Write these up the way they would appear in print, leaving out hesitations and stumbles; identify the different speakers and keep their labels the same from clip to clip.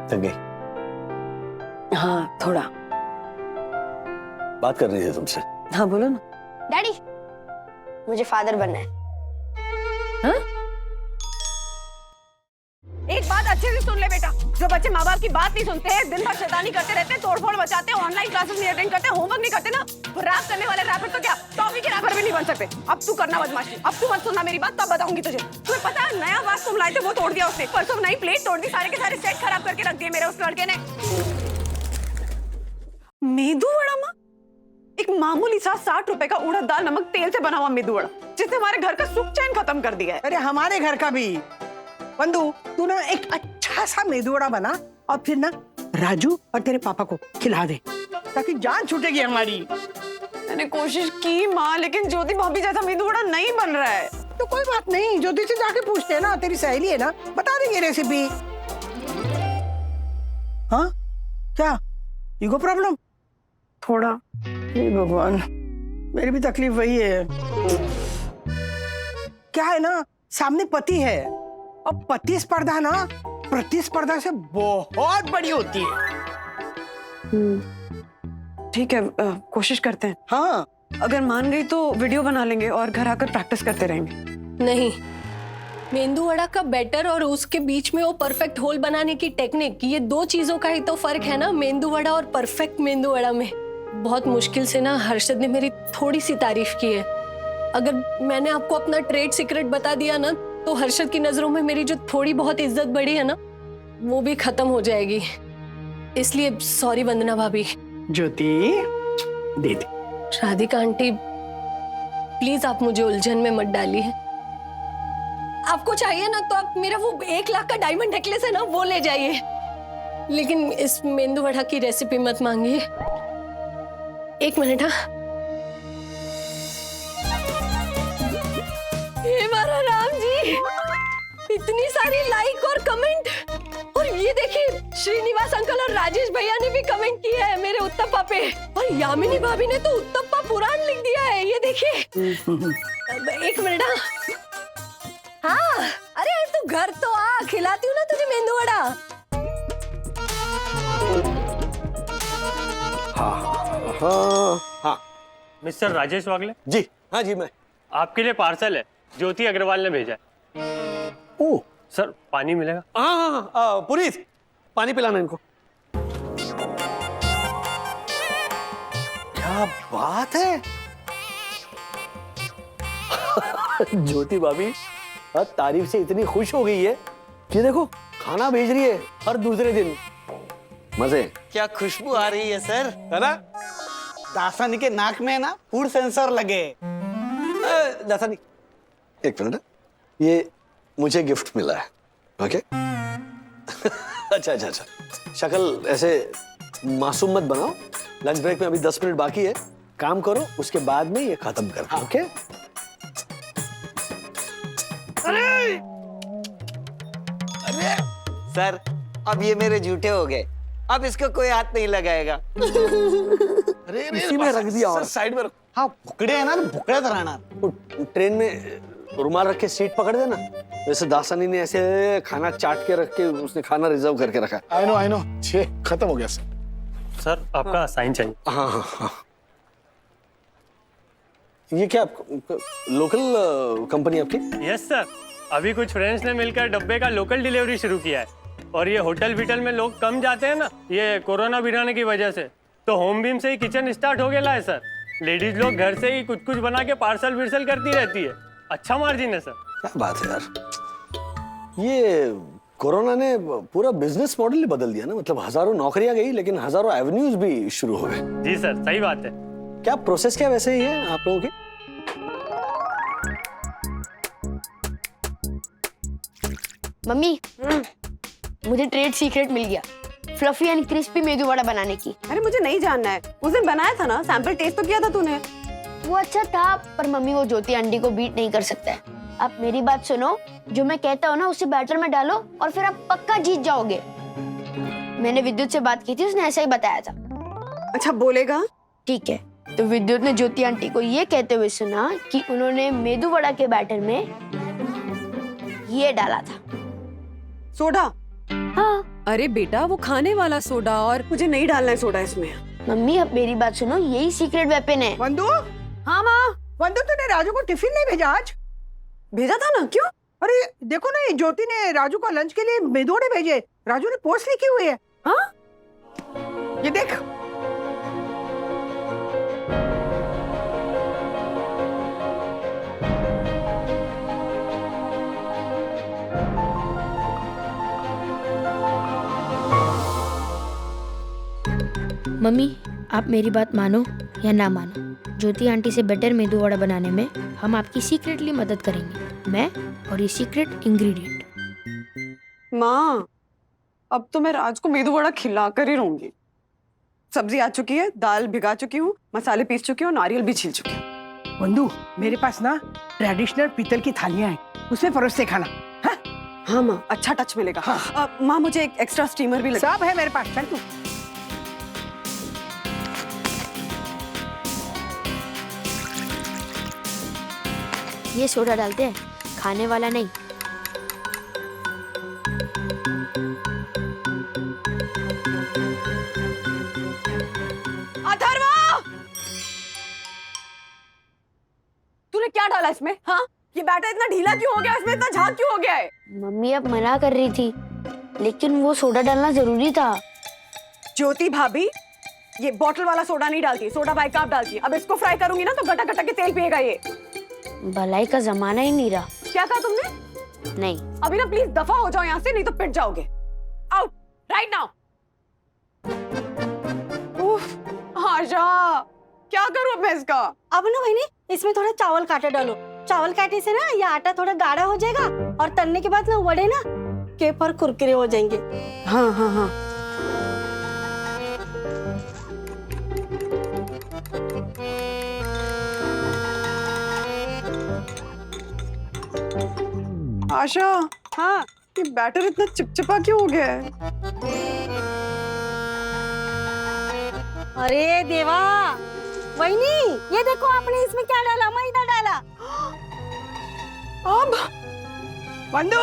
Speaker 1: थक गई?
Speaker 2: हाँ थोड़ा।
Speaker 1: बात कर रही थी तुमसे।
Speaker 2: हाँ बोलो ना।
Speaker 3: डैडी, मुझे फादर बनना है।
Speaker 2: हाँ?
Speaker 4: एक बात अच्छे से सुन ले बेटा, जो बच्चे माँ बाप की बात नहीं सुनते हैं, दिन भर शैतानी करते रहते हैं, तोड़फोड़ मचाते हैं, ऑनलाइन क्लासेस नहीं अटेंड करते, होमवर्क नहीं करते ना, तो रैप करने वाले रैपर तो क्या टॉफी के रैपर भी नहीं बन सकते। अब तू करना बदमाशी, अब तू मत सुनना मेरी बात, तब बताऊंगी तुझे। तुम्हें पता है नया वास तुम लाए थे वो तोड़ दिया उसने, परसों नई प्लेट तोड़ दी, सारे के सारे सेट खराब करके रख दिए मेरे उस लड़के ने। मेदू वड़ा माँ, एक मामूली सा 60 रुपए का उड़द दाल नमक तेल से बना हुआ मेदू वड़ा, जिसने हमारे घर का सुख चैन खत्म कर दिया है।
Speaker 5: अरे हमारे घर का भी। बंधु, तू ना एक अच्छा सा मेदू वड़ा बना और फिर ना राजू और तेरे पापा को खिला दे, ताकि जान छूटेगी हमारी।
Speaker 4: मैंने कोशिश की माँ, लेकिन ज्योति भाभी जैसा मेदू वड़ा नहीं बन रहा है।
Speaker 5: तो कोई बात नहीं, ज्योति से जाके पूछते हैं ना, तेरी सहेली है ना, बता देंगे रेसिपी। हाँ क्या ईगो प्रॉब्लम?
Speaker 4: थोड़ा।
Speaker 5: हे भगवान, मेरी भी तकलीफ वही है। क्या है ना, सामने पति है और पति स्पर्धा ना प्रतिस्पर्धा से बहुत बड़ी होती है।
Speaker 4: ठीक है, कोशिश करते हैं।
Speaker 5: हाँ
Speaker 4: अगर मान गई तो वीडियो बना लेंगे और घर आकर प्रैक्टिस करते रहेंगे।
Speaker 6: नहीं, मेंदू वड़ा का बैटर और उसके बीच में वो परफेक्ट होल बनाने की टेक्निक, ये दो चीजों का ही तो फर्क है ना, मेंदू वड़ा और परफेक्ट मेंदू वड़ा में। बहुत मुश्किल से ना हर्षद ने मेरी थोड़ी सी तारीफ की है। अगर मैंने आपको अपना ट्रेड सीक्रेट बता दिया ना, तो हर्षद की नजरों में मेरी जो थोड़ी बहुत इज्जत बढ़ी है ना, वो भी खत्म हो जाएगी। इसलिए सॉरी वंदना भाभी।
Speaker 5: ज्योति दे दे।
Speaker 6: राधिका आंटी, प्लीज आप मुझे उलझन में मत डालिए। आपको चाहिए ना तो आप मेरा वो 1 लाख का डायमंड नेकलेस है ना, वो ले जाइए, लेकिन इस मेंदू वड़ा की रेसिपी मत मांगिए। 1 मिनट। हाँ, हे मारा राम जी, इतनी सारी लाइक और कमेंट, और ये देखिए श्रीनिवास अंकल और राजेश भैया ने भी कमेंट किया है मेरे उत्तप्पा पे, और यामिनी भाभी ने तो उत्तप्पा पुराण लिख दिया है, ये देखिए। 1 मिनट। हाँ, अरे तू घर तो आ, खिलाती हूँ ना तुझे मेंदू वड़ा।
Speaker 1: हाँ
Speaker 7: मिस्टर राजेश वागले
Speaker 1: जी। हाँ जी, मैं
Speaker 7: आपके लिए पार्सल है, ज्योति अग्रवाल ने भेजा है।
Speaker 1: ओ
Speaker 7: सर पानी मिलेगा?
Speaker 1: हाँ, पुनीत पानी पिलाना इनको। क्या बात है ज्योति भाभी तारीफ से इतनी खुश हो गई है कि देखो खाना भेज रही है हर दूसरे दिन। मजे।
Speaker 8: क्या खुशबू आ रही है सर,
Speaker 1: है ना?
Speaker 8: दासानी के नाक में ना फूड सेंसर लगे।
Speaker 1: दासानी एक मिनट, ये मुझे गिफ्ट मिला है। ओके अच्छा, शक्ल ऐसे मासूम मत बनाओ। लंच ब्रेक में अभी 10 मिनट बाकी है, काम करो, उसके बाद में ये खत्म करना। ओके?
Speaker 8: अरे सर, अब ये मेरे झूठे हो गए, अब इसको कोई हाथ नहीं लगाएगा।
Speaker 1: अरे इसी में रख दिया और
Speaker 8: साइड में रख। हाँ, भुकड़े है ना, भुकड़े रहना।
Speaker 1: ट्रेन में रुमाल रख के सीट पकड़ देना। वैसे दासानी ने ऐसे खाना चाट के रख के उसने खाना रिजर्व करके रखा।
Speaker 9: आई नो 6 खत्म हो गया सर।
Speaker 7: सर आपका साइन चाहिए।
Speaker 1: हाँ। ये क्या लोकल कंपनी आपकी?
Speaker 7: यस सर, अभी कुछ फ्रेंड्स ने मिलकर डब्बे का लोकल डिलीवरी शुरू किया है, और ये होटल विटल में लोग कम जाते हैं ना, ये कोरोना बिराने की वजह से, तो होम बीम से ही किचन स्टार्ट हो गया है सर। लेडीज लोग घर से ही कुछ बना के पार्सल विर्सल करती रहती है, अच्छा मार्जिन है सर।
Speaker 1: क्या बात है यार, ये कोरोना ने पूरा बिजनेस मॉडल ही बदल दिया ना। मतलब हजारों नौकरियां गई, लेकिन हजारों एवेन्यूज भी शुरू हो गए।
Speaker 7: जी सर, सही बात है।
Speaker 1: क्या प्रोसेस क्या वैसे ही है आप लोगों की?
Speaker 3: मम्मी, मुझे ट्रेड सीक्रेट मिल गया, fluffy and crispy medu vada बनाने की।
Speaker 4: अरे मुझे नहीं जानना है, उस दिन बनाया था ना, सैंपल टेस्ट तो किया था तूने।
Speaker 3: वो अच्छा था, पर मम्मी वो ज्योति आंटी को बीट नहीं कर सकता है। आप मेरी बात सुनो, जो मैं कहता हूँ ना उसे बैटर में डालो और फिर आप पक्का जीत जाओगे। मैंने विद्युत से बात की थी, उसने ऐसा ही बताया था।
Speaker 4: अच्छा बोलेगा?
Speaker 3: ठीक है, तो विद्युत ने ज्योति आंटी को ये कहते हुए सुना कि उन्होंने मेदू वड़ा के बैटर में ये डाला था।
Speaker 4: सोडा?
Speaker 3: हाँ
Speaker 4: अरे बेटा वो खाने वाला सोडा, और मुझे नहीं डालना है सोडा इसमें।
Speaker 3: मम्मी अब मेरी बात सुनो, यही सीक्रेट वेपन है।
Speaker 5: वंदू,
Speaker 4: हाँ माँ।
Speaker 5: वंदू तूने राजू को टिफिन नहीं भेजा आज?
Speaker 4: भेजा था ना, क्यों?
Speaker 5: अरे देखो ना, ये ज्योति ने राजू को लंच के लिए मेदोड़े भेजे। राजू ने पोस्ट लिखी हुई है।
Speaker 4: हाँ?
Speaker 5: ये देख।
Speaker 3: मम्मी आप मेरी बात मानो या ना मानो, ज्योति आंटी से बेटर मेदू वड़ा बनाने में हम आपकी सीक्रेटली मदद करेंगे, मैं और ये सीक्रेट इंग्रेडिएंट।
Speaker 4: माँ अब तो मैं राज को मेदू वड़ा खिला कर ही रहूंगी। सब्जी आ चुकी है, दाल भिगा चुकी हूँ, मसाले पीस चुकी हूँ, नारियल भी छील चुकी हूँ।
Speaker 5: वंदू, मेरे पास ना ट्रेडिशनल पीतल की थालियां हैं, उसमें परोस से खाना। हाँ?
Speaker 4: हाँ माँ, अच्छा टच मिलेगा।
Speaker 5: हाँ।
Speaker 4: माँ मुझे एक एक्स्ट्रा स्टीमर भी लगा।
Speaker 5: सब है मेरे पास, चल तू।
Speaker 3: ये सोडा डालते हैं, खाने वाला नहीं।
Speaker 4: अथर्वा, तूने क्या डाला इसमें? हाँ, ये बैटर इतना ढीला क्यों हो गया? इसमें इतना झाग क्यों हो गया है?
Speaker 3: मम्मी अब मना कर रही थी, लेकिन वो सोडा डालना जरूरी था।
Speaker 4: ज्योति भाभी, ये बॉटल वाला सोडा नहीं डालती, सोडा बाइकार्ब डालती है। अब इसको फ्राई करूंगी ना तो गटा गटा के तेल पिएगा ये।
Speaker 3: भलाई का जमाना ही नहीं रहा।
Speaker 4: क्या कहा तुमने?
Speaker 3: नहीं
Speaker 4: अभी ना प्लीज दफा हो जाओ यहाँ से, नहीं तो पिट जाओगे। Out right now. आशा, क्या करूं अब मैं इसका?
Speaker 10: अब ना बहनी, इसमें थोड़ा चावल काटा डालो। चावल काटे से ना ये आटा थोड़ा गाढ़ा हो जाएगा, और तलने के बाद ना वड़े ना के पर कुरकुरे हो जाएंगे।
Speaker 4: हाँ हाँ हाँ। आशा, हाँ, ये बैटर इतना चिपचिपा क्यों हो गया है?
Speaker 10: अरे देवा, बहनी ये देखो आपने इसमें क्या डाला, मैदा डाला।
Speaker 5: अब वंदू,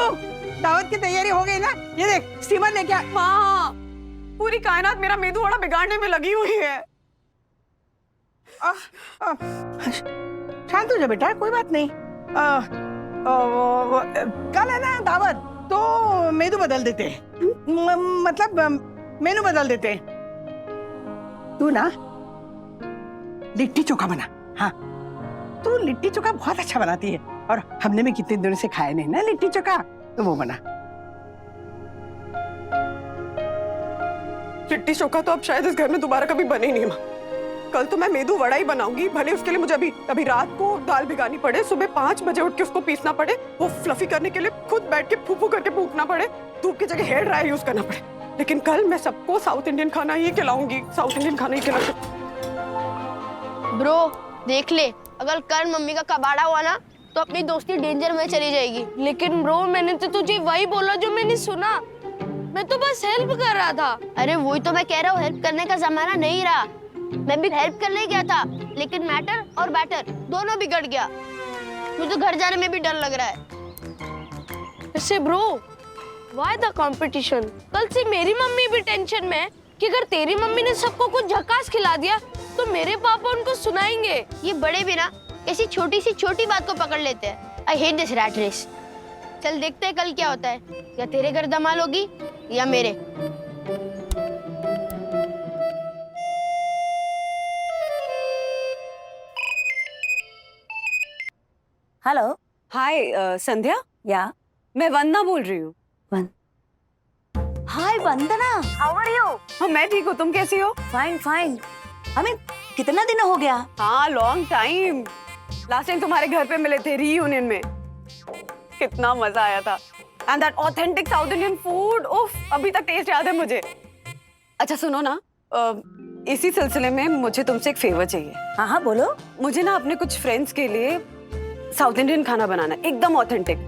Speaker 5: दावत की तैयारी हो गई ना? ये देख, स्टीमर लेके आ।
Speaker 4: माँ, पूरी कायनात मेरा मेदू वड़ा बिगाड़ने में लगी हुई है।
Speaker 5: शांत हो जा बेटा, कोई बात नहीं। कल है ना दावत, तो मेनू बदल देते हैं। मतलब मेनू बदल देते हैं। तू ना लिट्टी चोखा बना। हाँ, तू लिट्टी चोखा बहुत अच्छा बनाती है, और हमने भी कितने दिनों से खाया नहीं ना लिट्टी चोखा, तो वो बना।
Speaker 4: लिट्टी चोखा तो अब शायद इस घर में दोबारा कभी बने ही नहीं। माँ, कल तो मैं मेदू वड़ा ही बनाऊंगी, भले उसके लिए मुझे अभी रात को दाल भिगानी पड़े, सुबह 5 बजे उठ के उसको पीसना पड़े, वो फ्लफी करने के लिए खुद बैठ के फूफू करके फूकना पड़े, धूप की जगह हेयर ड्रायर यूज करना पड़े, लेकिन कल मैं सबको साउथ इंडियन खाना ही खिलाऊंगी। साउथ इंडियन खाना ही खिलाऊंगी।
Speaker 3: ब्रो देख ले, अगर कल मम्मी का कबाड़ा हुआ ना तो अपनी दोस्ती डेंजर में चली जाएगी।
Speaker 11: लेकिन ब्रो मैंने तो तुझे वही बोला जो मैंने सुना, मैं तो बस हेल्प कर रहा था।
Speaker 3: अरे वही तो मैं कह रहा हूँ, हेल्प करने का जमाना नहीं रहा। मैं भी हेल्प करने गया था, लेकिन मैटर और बैटर दोनों बिगड़ गया। मुझे तो घर जाने में भी डर लग रहा है।
Speaker 11: वैसे ब्रो, व्हाई द कंपटीशन? कल से मेरी मम्मी भी टेंशन में है कि अगर तेरी मम्मी ने सबको कुछ झकास खिला दिया तो मेरे पापा उनको सुनाएंगे।
Speaker 3: ये बड़े भी ना ऐसी छोटी सी छोटी बात को पकड़ लेते हैं। I hate this rat race. चल देखते हैं कल क्या होता है, या तेरे घर धमाल होगी या मेरे।
Speaker 10: हेलो,
Speaker 4: हाय संध्या,
Speaker 10: या
Speaker 4: मैं वंदना बोल रही हूँ।
Speaker 10: हाय वंदना, हाउ आर यू?
Speaker 4: हाँ, मैं ठीक हूँ, तुम कैसी हो?
Speaker 10: Fine fine. हमें कितना दिन हो गया?
Speaker 4: हाँ, लॉन्ग टाइम। लास्ट टाइम तुम्हारे घर पे मिले थे रीयूनियन में, कितना मजा आया था। And that authentic south Indian food, उफ, अभी तक टेस्ट याद है मुझे। अच्छा सुनो ना, इसी सिलसिले में मुझे तुमसे एक फेवर चाहिए।
Speaker 10: हाँ हाँ बोलो।
Speaker 4: मुझे ना अपने कुछ फ्रेंड्स के लिए साउथ इंडियन खाना बनाना है, एकदम ऑथेंटिक।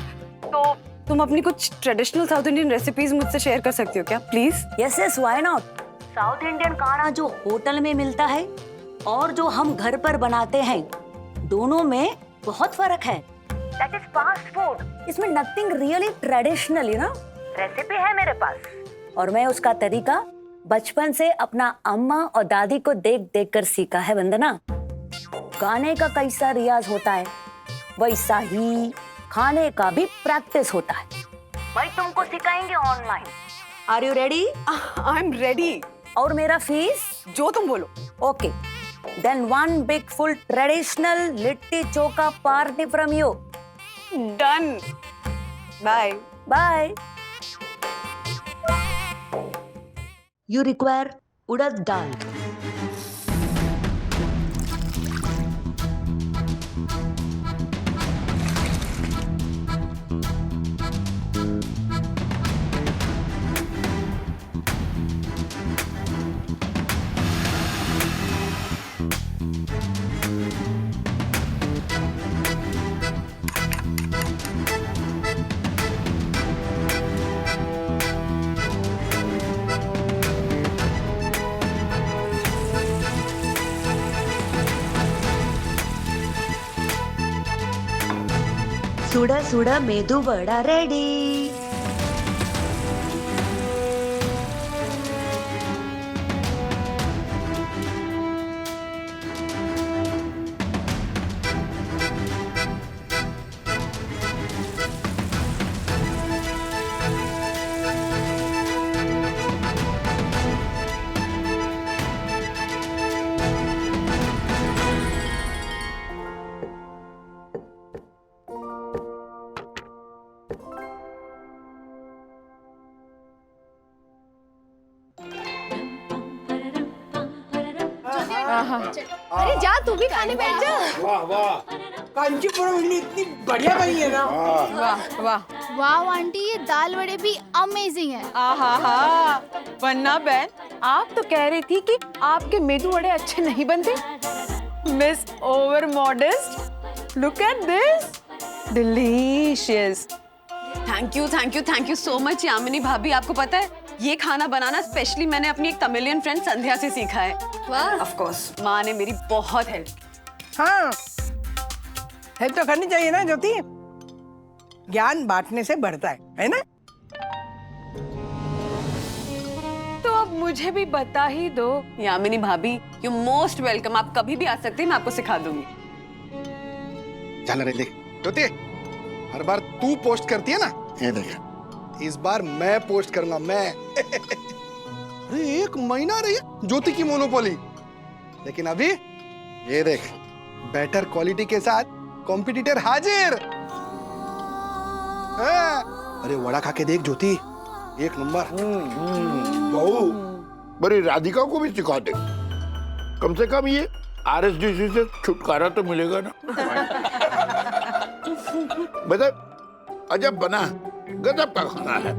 Speaker 4: तो तुम अपनी कुछ ट्रेडिशनल साउथ इंडियन रेसिपीज मुझसे शेयर कर सकती हो क्या, please?
Speaker 10: Yes yes, why not. South Indian खाना जो होटल में मिलता है और जो हम घर पर बनाते हैं, दोनों में बहुत फर्क है।
Speaker 12: That is fast food. इसमें nothing really traditional, you know. Recipe है मेरे पास और मैं उसका तरीका बचपन से अपना अम्मा और दादी को देख देख कर सीखा है वंदना। गाने का कैसा रियाज होता है वैसा ही खाने का भी प्रैक्टिस होता है। भाई तुमको सिखाएंगे online. Are you ready?
Speaker 4: I am ready.
Speaker 12: और मेरा फीस?
Speaker 4: जो तुम बोलो।
Speaker 12: Okay, then one big full traditional litti chokha party from you.
Speaker 4: Done. Bye
Speaker 12: bye. You require urad dal. सुड़ सुड़ मेदू वड़ा रेडी।
Speaker 11: अरे जा तू भी खाने बैठ जा।
Speaker 5: वाह वाह, कांचीपुरम इडली इतनी बढ़िया बनी है ना।
Speaker 4: वाह वाह
Speaker 11: वाह आंटी, ये दाल वड़े भी अमेजिंग है।
Speaker 4: आहा, वन्ना बहन आप तो कह रही थी कि आपके मेदू वड़े अच्छे नहीं बनते। Miss over modest, look at this, delicious. Thank you so much Yamini भाभी। आपको पता है ये खाना बनाना स्पेशली मैंने अपनी एक तमिलियन फ्रेंड संध्या से सीखा है।
Speaker 11: वाह।
Speaker 4: ऑफ कोर्स माँ ने मेरी बहुत हेल्प की।
Speaker 5: हाँ, हेल्प तो करनी चाहिए ना ज्योति, ज्ञान बांटने से बढ़ता है ना।
Speaker 4: तो अब मुझे भी बता ही दो। यामिनी भाभी यू मोस्ट वेलकम, आप कभी भी आ सकते हैं, मैं आपको सिखा दूंगी।
Speaker 9: चल रहे देख ज्योति, हर बार तू पोस्ट करती है ना, ये देख इस बार मैं पोस्ट करूंगा मैं। अरे 1 महीना रही है ज्योति की मोनोपोली, लेकिन अभी ये देख बेटर क्वालिटी के साथ कॉम्पिटिटर हाजिर। अरे वड़ा खा के देख ज्योति, 1 नंबर।
Speaker 13: बहू बड़ी राधिका को भी सिखा दे, कम से कम ये RSDC से छुटकारा तो मिलेगा ना। बता अजब बना, गजब का खाना है।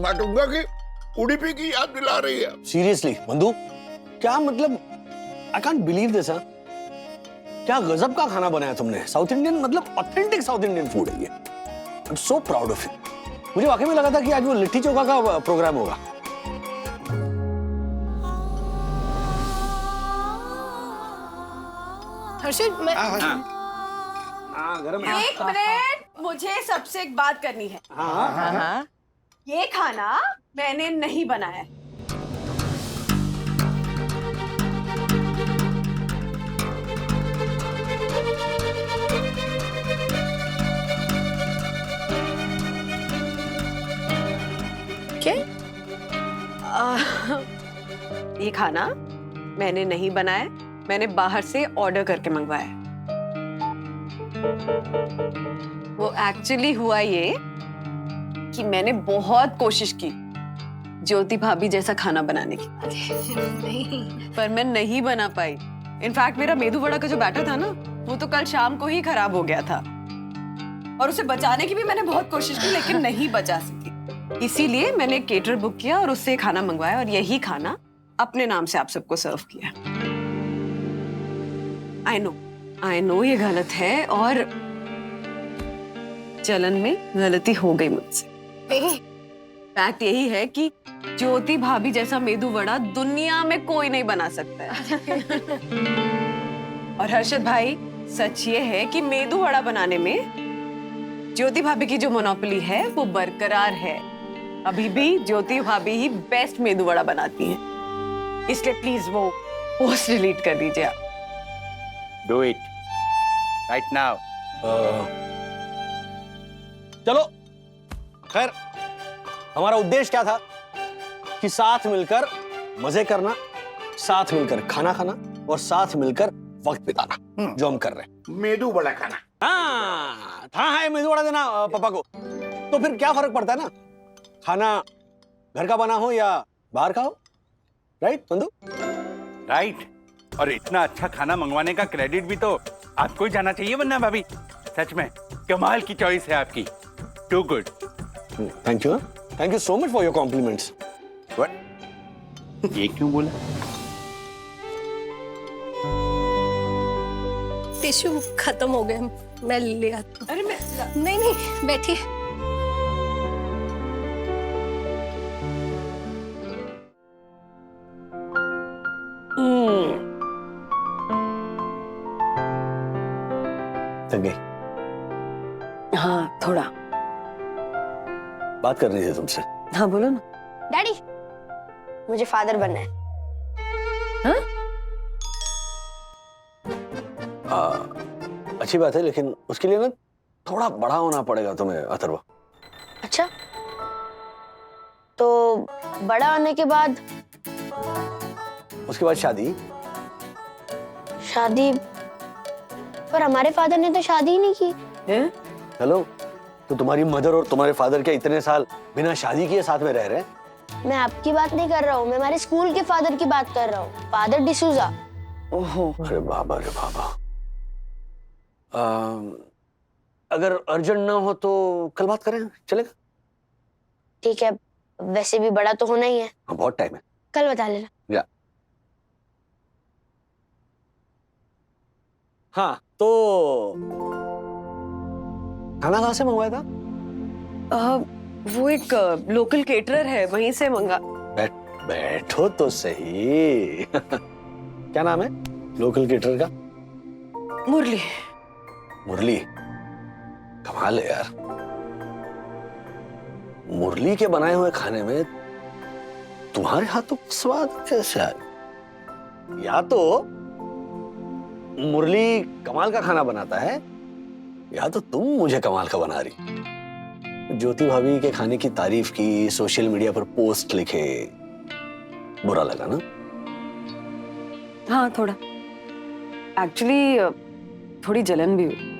Speaker 13: माटुंगा की उडुपी की याद दिला रही है।
Speaker 1: सीरियसली बंधु, क्या मतलब, आई कांट बिलीव दिस। क्या गजब का खाना बनाया तुमने। साउथ इंडियन, मतलब ऑथेंटिक साउथ इंडियन फूड है ये। I am so proud of you. मुझे वाकई में लगा था कि आज वो लिट्टी चोखा का प्रोग्राम होगा।
Speaker 6: हर्षद, मैं
Speaker 4: एक मिनट, मुझे सबसे एक बात करनी है।
Speaker 5: हाँ।
Speaker 4: ये खाना मैंने नहीं बनाया।
Speaker 6: क्या?
Speaker 4: ये खाना मैंने नहीं बनाया, मैंने बाहर से ऑर्डर करके मंगवाया। वो एक्चुअली हुआ ये कि मैंने बहुत कोशिश की ज्योति भाभी जैसा खाना बनाने की, पर मैं नहीं बना पाई। इनफैक्ट मेरा मेदू वड़ा का जो बैटर था ना, वो तो कल शाम को ही खराब हो गया था, और उसे बचाने की भी मैंने बहुत कोशिश की, लेकिन नहीं बचा सकी। इसीलिए मैंने एक केटर बुक किया और उससे खाना मंगवाया, और यही खाना अपने नाम से आप सबको सर्व किया। आई नो ये गलत है, और चलन में गलती हो गई मुझसे। फैक्ट यही है कि ज्योति भाभी जैसा मेदू वड़ा दुनिया में कोई नहीं बना सकता है। और हर्षद भाई, सच ये है कि मेदू वड़ा बनाने में ज्योति भाभी की जो मोनोपोली है वो बरकरार है। अभी भी ज्योति भाभी ही बेस्ट मेदू वड़ा बनाती हैं। इसलिए प्लीज वो पोस्ट डिलीट कर दीजिए आप।
Speaker 14: Do it right now.
Speaker 1: चलो खैर, हमारा उद्देश्य क्या था कि साथ मिलकर मजे करना, साथ मिलकर खाना खाना और साथ मिलकर वक्त बिताना, जो हम कर रहे हैं।
Speaker 13: मेदू वड़ा खाना।
Speaker 1: हाँ है मेदू वड़ा देना पापा को। तो फिर क्या फर्क पड़ता है ना, खाना घर का बना हो या बाहर का हो, राइट नंदू?
Speaker 14: राइट। और इतना अच्छा खाना मंगवाने का क्रेडिट भी तो आपको ही जाना चाहिए वंदना भाभी। सच में कमाल की चॉइस है आपकी। Too good.
Speaker 1: Thank you so much for your compliments.
Speaker 14: ये क्यों बोला?
Speaker 6: टिश्यू खत्म हो गए, मैं ले आती हूँ।
Speaker 4: अरे मैं
Speaker 6: नहीं बैठिए।
Speaker 1: थक गई?
Speaker 2: हाँ थोड़ा।
Speaker 1: बात कर रही थी तुमसे।
Speaker 2: हाँ बोलो ना।
Speaker 3: डैडी, मुझे फादर बनना है।
Speaker 1: अच्छी बात है, लेकिन उसके लिए ना थोड़ा बड़ा होना पड़ेगा तुम्हें अथर्व।
Speaker 3: अच्छा, तो बड़ा होने के बाद?
Speaker 1: उसके बाद शादी।
Speaker 3: शादी? पर हमारे फादर ने तो शादी ही नहीं की।
Speaker 1: हेलो, तो तुम्हारी मदर और तुम्हारे फादर के इतने साल बिना शादी किए साथ में रह रहे हैं?
Speaker 3: मैं आपकी बात नहीं कर रहा हूँ, मैं हमारे स्कूल के फादर की बात कर रहा हूँ, फादर डिसूजा।
Speaker 2: ओहो।
Speaker 1: अरे बाबा रे बाबा। अगर अर्जेंट ना हो तो कल बात करें, चलेगा?
Speaker 3: ठीक है, वैसे भी बड़ा तो होना ही है।
Speaker 1: हाँ, बहुत टाइम है।
Speaker 3: कल बता लेना।
Speaker 1: या हाँ, तो खाना कहाँ से मंगवाया था?
Speaker 4: वो एक लोकल केटरर है, वहीं से मंगा।
Speaker 1: बैठो तो सही। क्या नाम है लोकल केटरर का?
Speaker 4: मुरली।
Speaker 1: मुरली? कमाल है यार। मुरली के बनाए हुए खाने में तुम्हारे हाथों का स्वाद कैसे आया? या तो मुरली कमाल का खाना बनाता है, या तो तुम मुझे कमाल का बना रही। ज्योति भाभी के खाने की तारीफ की, सोशल मीडिया पर पोस्ट लिखे, बुरा लगा ना?
Speaker 2: हाँ थोड़ा। एक्चुअली थोड़ी जलन भी हुई,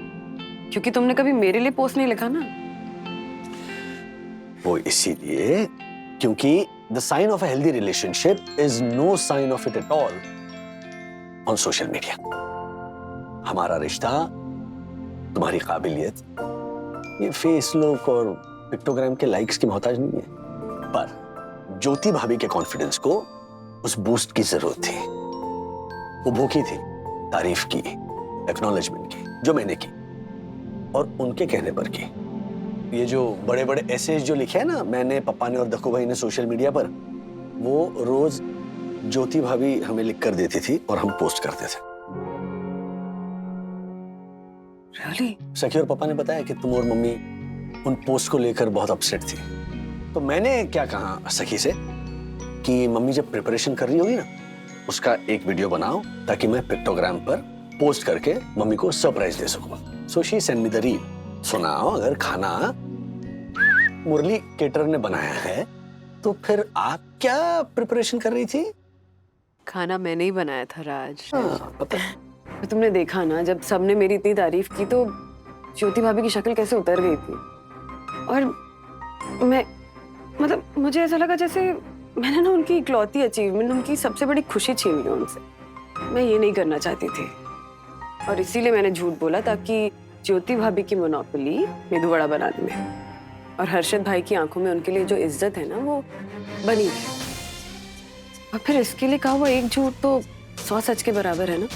Speaker 2: क्योंकि तुमने कभी मेरे लिए पोस्ट नहीं लिखा ना।
Speaker 1: वो इसीलिए क्योंकि the sign of a healthy relationship is no sign of it at all on social media. हमारा रिश्ता तुम्हारी काबिलियत, ये फेस लुक और पिक्टोग्राम के लाइक्स की मोहताज नहीं है, पर ज्योति भाभी के कॉन्फिडेंस को उस बूस्ट की जरूरत थी। वो भूखी थी तारीफ की, एक्नॉलेजमेंट की, जो मैंने की और उनके कहने पर की। ये जो बड़े बड़े एसेज जो लिखे हैं ना मैंने, पापा ने और दक्कू भाई ने सोशल मीडिया पर, वो रोज ज्योति भाभी हमें लिख कर देती थी और हम पोस्ट करते थे।
Speaker 2: Really?
Speaker 1: सखी और पापा ने बताया कि तुम और मम्मी उन पोस्ट को लेकर बहुत अपसेट थी। तो मैंने क्या कहा सखी से कि मम्मी जब प्रिपरेशन कर रही होगी ना, उसका एक वीडियो बनाओ ताकि मैं पिक्टोग्राम पर पोस्ट करके मम्मी को सरप्राइज दे सकूं। So she send me the reel. सुनाओ, अगर खाना मुरली केटर ने बनाया है तो फिर आप क्या प्रिपरेशन कर रही थी?
Speaker 2: खाना मैंने ही बनाया था राज।
Speaker 1: हाँ, पता है।
Speaker 2: तो तुमने देखा ना, जब सबने मेरी इतनी तारीफ की तो ज्योति भाभी की शक्ल कैसे उतर गई थी। और मैं मतलब मुझे ऐसा लगा जैसे मैंने ना उनकी इकलौती अचीवमेंट, उनकी सबसे बड़ी खुशी छीन ली उनसे। मैं ये नहीं करना चाहती थी और इसीलिए मैंने झूठ बोला ताकि ज्योति भाभी की मोनोपोली मेदू वड़ा बनाने में और हर्षद भाई की आंखों में उनके लिए जो इज्जत है ना वो बनी रहे। और फिर इसके लिए कहा हुआ एक झूठ तो 100 सच के बराबर है ना।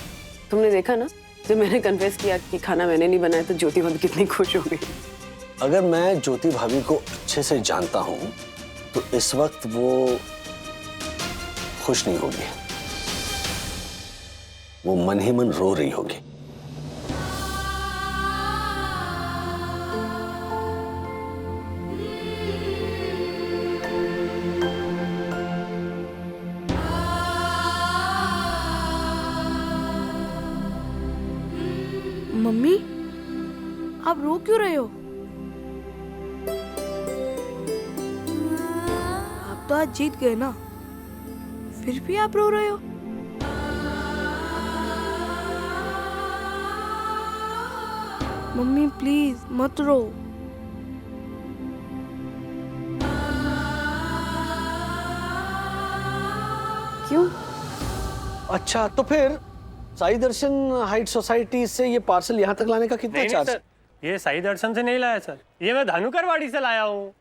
Speaker 2: तुमने देखा ना, जब मैंने कन्फेस किया कि खाना मैंने नहीं बनाया तो ज्योति भाभी कितनी खुश हो गई।
Speaker 1: अगर मैं ज्योति भाभी को अच्छे से जानता हूं तो इस वक्त वो खुश नहीं होगी, वो मन ही मन रो रही होगी।
Speaker 11: आप रो क्यों रहे हो? आप तो आज जीत गए ना, फिर भी आप रो रहे हो। मम्मी प्लीज मत रो।
Speaker 2: क्यों?
Speaker 1: अच्छा, तो फिर साई दर्शन हाइट सोसाइटी से ये पार्सल यहाँ तक लाने का कितना
Speaker 7: नहीं
Speaker 1: चार्ज?
Speaker 7: सर, ये साई दर्शन से नहीं लाया सर, ये मैं धानुकरवाड़ी से लाया हूँ।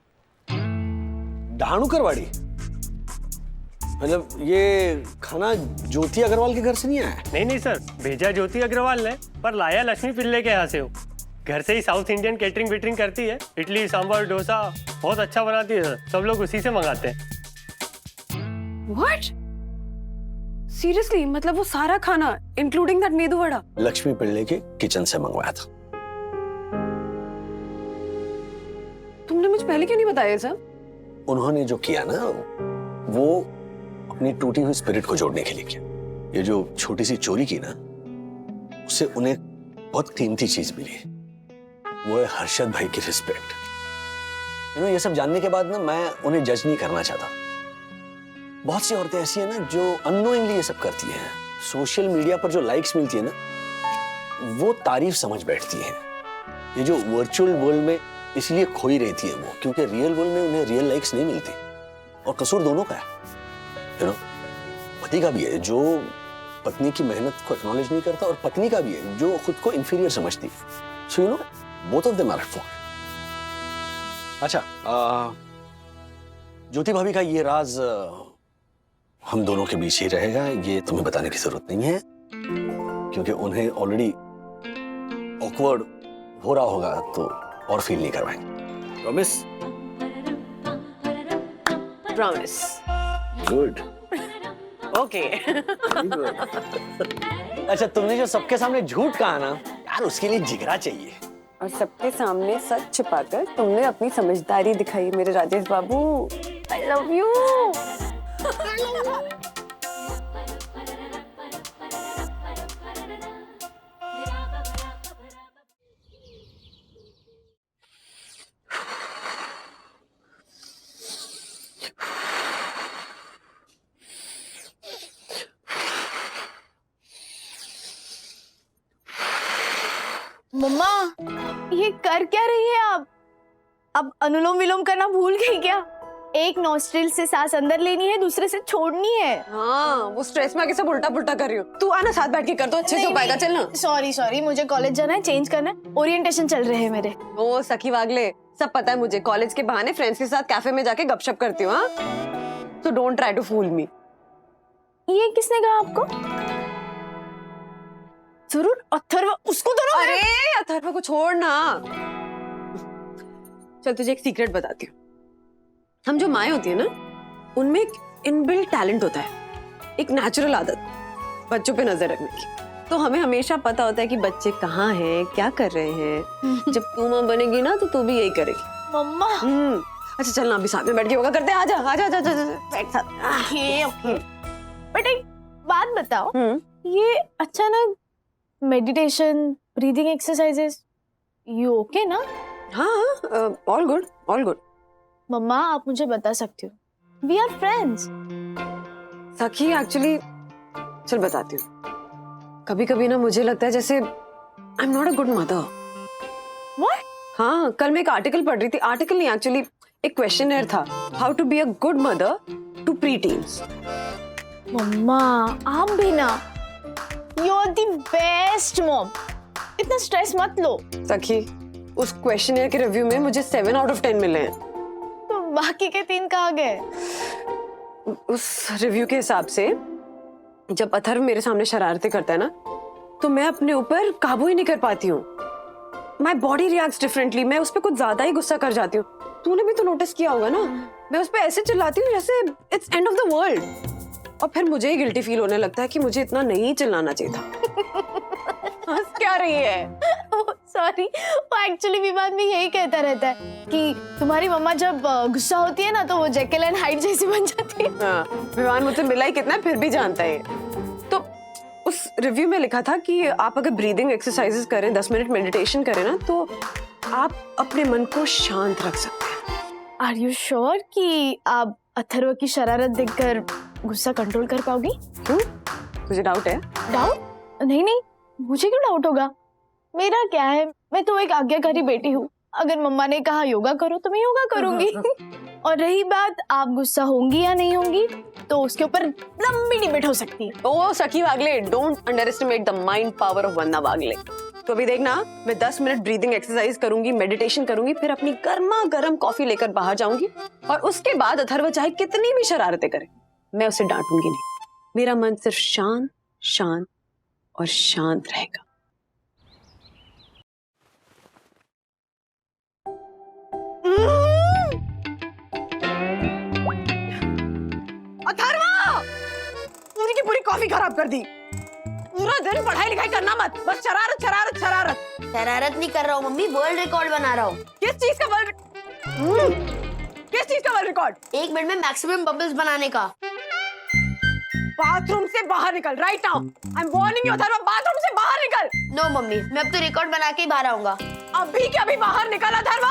Speaker 1: धानुकरवाड़ी? मतलब ये खाना ज्योति अग्रवाल के घर से नहीं आया?
Speaker 7: नहीं सर, भेजा ज्योति अग्रवाल ने, पर लाया लक्ष्मी पिल्ले के यहाँ से हो। घर से ही साउथ इंडियन कैटरिंग वेटरिंग करती है, इडली सांभर डोसा बहुत अच्छा बनाती है सर, सब लोग उसी से मंगाते हैं।
Speaker 2: What? सीरियसली? मतलब वो सारा खाना इंक्लूडिंग दैट मेदू वड़ा
Speaker 1: लक्ष्मी पिल्ले के किचन से मंगवाया था।
Speaker 2: तुमने मुझे पहले क्यों नहीं बताया सर?
Speaker 1: उन्होंने जो किया ना, वो अपनी टूटी हुई स्पिरिट को जोड़ने के लिए किया। ये जो छोटी सी चोरी की ना, उससे उन्हें बहुत कीमती चीज मिली है, वो है हर्षद भाई की रिस्पेक्ट। ये सब जानने के बाद ना, मैं उन्हें जज नहीं करना चाहता। बहुत सी औरतें ऐसी है ना जो अननोइंगली ये सब करती हैं। सोशल मीडिया पर जो लाइक्स मिलती है ना, वो तारीफ समझ बैठती हैं। ये जो वर्चुअल वर्ल्ड में इसलिए खोई रहती है वो, क्योंकि रियल वर्ल्ड में उन्हें रियल लाइक्स नहीं मिलती। और कसूर दोनों का है, पति का भी है जो पत्नी की मेहनत को एक्नॉलेज नहीं करता, और पत्नी का भी है जो खुद को इंफीरियर समझती है। So both of them are at fault. अच्छा, ज्योति भाभी का ये राज हम दोनों के बीच ही रहेगा, ये तुम्हें बताने की जरूरत नहीं है, क्योंकि उन्हें ऑलरेडी ऑकवर्ड हो रहा होगा, तो और फील नहीं करवाएंगे। प्रॉमिस?
Speaker 2: प्रॉमिस।
Speaker 1: गुड।
Speaker 2: ओके।
Speaker 1: अच्छा, तुमने जो सबके सामने झूठ कहा ना यार, उसके लिए जिगरा चाहिए।
Speaker 2: और सबके सामने सच छिपाकर तुमने अपनी समझदारी दिखाई मेरे राजेश बाबू। I love you.
Speaker 11: मम्मा ये कर क्या रही है आप? अब अनुलोम विलोम करना भूल गई क्या? एक नोस्ट्रिल से सांस अंदर लेनी है, दूसरे से छोड़नी है।
Speaker 2: हाँ, वो स्ट्रेस में आके सब उल्टा पुल्टा कर रही हो। तू आना, साथ बैठ के कर दो, अच्छे से हो पाएगा। चल ना।
Speaker 11: सॉरी मुझे कॉलेज जाना है, चेंज करना है, ओरिएंटेशन चल रहे हैं मेरे।
Speaker 2: ओ सखी वागले, सब पता है मुझे। कॉलेज के बहाने फ्रेंड्स के साथ कैफे में जाके गपशप करती हूँ। तो डोंट ट्राई टू फूल मी।
Speaker 11: ये किसने कहा आपको? जरूर अथर्व, उसको दो ना।
Speaker 2: अरे अथर्व को छोड़ ना। चल तुझे एक सीक्रेट बताती हूँ। हम जो माएँ होती है ना, उनमें एक इनबिल्ट टैलेंट होता है, एक नेचुरल आदत बच्चों पे नजर रखने की। तो हमें हमेशा पता होता है कि बच्चे कहाँ हैं, क्या कर रहे हैं। जब तू माँ बनेगी ना, तो तू भी यही करेगी।
Speaker 11: मम्मा।
Speaker 2: अच्छा चल ना, अभी साथ में बैठ के योगा करते हैं। आजा आजा आजा आजा, बैठ साथ।
Speaker 11: ओके। बट एक बात बताओ, ये अचानक meditation, breathing exercises, you okay ना?
Speaker 2: हाँ, ऑल गुड ऑल गुड।
Speaker 11: मम्मा आप मुझे बता सकती हो, वी आर फ्रेंड्स।
Speaker 2: सखी एक्चुअली, चल बताती हूँ। कभी कभी ना मुझे लगता है जैसे I am not a good mother.
Speaker 11: What?
Speaker 2: हाँ, कल मैं एक आर्टिकल पढ़ रही थी। आर्टिकल नहीं, एक्चुअली एक क्वेश्चनर था, how to be a good mother to preteens.
Speaker 11: Mumma आप भी ना, you are the best mom, इतना स्ट्रेस मत लो।
Speaker 2: सखी, उस क्वेश्चनर के रिव्यू में मुझे 7 out of 10 मिले हैं।
Speaker 11: तो बाकी के 3 कहाँ गए?
Speaker 2: उस रिव्यू के हिसाब से जब अथर्व मेरे सामने शरारतें करता है ना, तो मैं अपने ऊपर काबू ही नहीं कर पाती हूँ। माई बॉडी रिएक्ट्स डिफरेंटली, मैं उस पर कुछ ज्यादा ही गुस्सा कर जाती हूँ। तूने भी तो नोटिस किया होगा ना, मैं उस पर ऐसे चिल्लाती हूँ जैसे it's end of the world. और फिर मुझे ही गिल्टी फील होने लगता है कि मुझे इतना नहीं चिल्लाना चाहिए था।
Speaker 11: हंस क्या रही है? सॉरी, वो एक्चुअली विवाद में यही कहता रहता है कि तुम्हारी मम्मा जब गुस्सा होती है ना, तो वो जेकिल एंड हाइड जैसी बन जाती है।
Speaker 2: हाँ, विवान मुझसे मिला ही कितना, फिर भी जानता है। तो उस रिव्यू में लिखा था कि आप अगर ब्रीदिंग एक्सरसाइजेस करें, 10 मिनट मेडिटेशन करें ना, तो आप अपने मन को शांत रख सकते हैं।
Speaker 11: आर यू श्योर कि आप अथर्व की शरारत देखकर गुस्सा कंट्रोल कर पाओगी?
Speaker 2: क्यों? मुझे डाउट है।
Speaker 11: डाउट? नहीं नहीं, मुझे क्यों डाउट होगा? मेरा क्या है, मैं तो एक आज्ञाकारी बेटी हूँ। अगर मम्मा ने कहा योगा करो तो मैं योगा करूंगी। और रही बात आप गुस्सा होंगी या नहीं होंगी, तो उसके ऊपर लंबी डिबेट हो सकती है।
Speaker 2: ओ Sakhi Wagle, don't underestimate the mind power of Vandana Wagle. तो अभी देखना, मैं 10 मिनट ब्रीदिंग एक्सरसाइज करूंगी, मेडिटेशन करूंगी, फिर अपनी गर्मा गर्म कॉफी लेकर बाहर जाऊंगी, और उसके बाद अथर्व चाहे कितनी भी शरारतें करे, मैं उसे डांटूंगी नहीं। मेरा मन सिर्फ शांत शांत और शांत रहेगा।
Speaker 4: अथर्व, पूरी की पूरी कॉफी खराब कर दी। पूरा दिन पढ़ाई लिखाई करना मत, बस शरारत शरारत शरारत।
Speaker 3: शरारत नहीं कर रहा हूँ मम्मी, वर्ल्ड रिकॉर्ड बना रहा हूँ।
Speaker 4: किस चीज का वर्ल्ड रिकॉर्ड?
Speaker 3: 1 मिनट में मैक्सिमम बबल्स बनाने का।
Speaker 4: बाथरूम से बाहर निकल right now. I am warning you Atharva, bathroom से बाहर निकल।
Speaker 3: नो मम्मी, मैं अब तो रिकॉर्ड बना के ही बाहर आऊंगा।
Speaker 4: अभी के अभी बाहर निकल Atharva,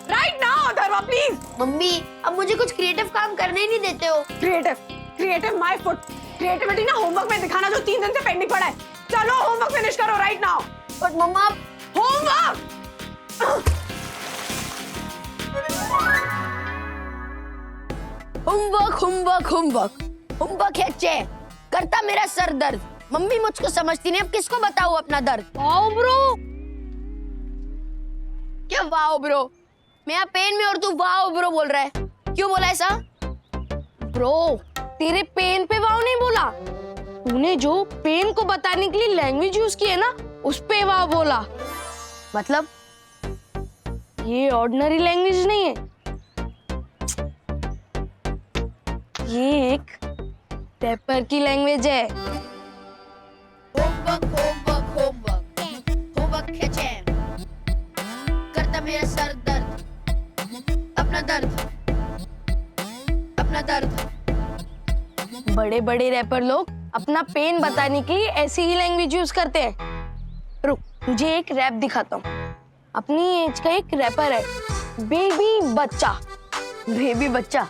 Speaker 4: right now Atharva please.
Speaker 3: Mummy, अब मुझे कुछ क्रिएटिव काम करने ही नहीं देते हो।
Speaker 4: Creative my foot. क्रिएटिविटी ना होमवर्क में दिखाना जो 3 दिन से पेंडिंग पड़ा है। चलो होमवर्क फिनिश करो right now.
Speaker 3: But mamma,
Speaker 4: homework
Speaker 3: homework homework homework homework है चे, करता मेरा सर दर्द। मम्मी मुझको समझती नहीं, अब किसको बताऊं अपना दर्द? Wow bro. क्या वाओ ब्रो? मैं यहाँ पेन में और तू वाओ ब्रो बोल रहा है, क्यों बोला ऐसा?
Speaker 11: ब्रो, तेरे पेन पे वाव नहीं बोला, तूने जो पेन को बताने के लिए लैंग्वेज यूज की है ना, उस पे वाव बोला। मतलब ये ऑर्डिनरी लैंग्वेज नहीं है, ये एक रैपर की लैंग्वेज है।
Speaker 3: होमवर्क होमवर्क होमवर्क होमवर्क है चे, करता मेरा सर दर्द। अपना दर्द अपना दर्द।
Speaker 11: बड़े बड़े रैपर लोग अपना पेन बताने के लिए ऐसी ही लैंग्वेज यूज करते हैं। रुक, तुझे एक रैप दिखाता हूँ। अपनी एज का एक रैपर है, बेबी बच्चा। बेबी बच्चा,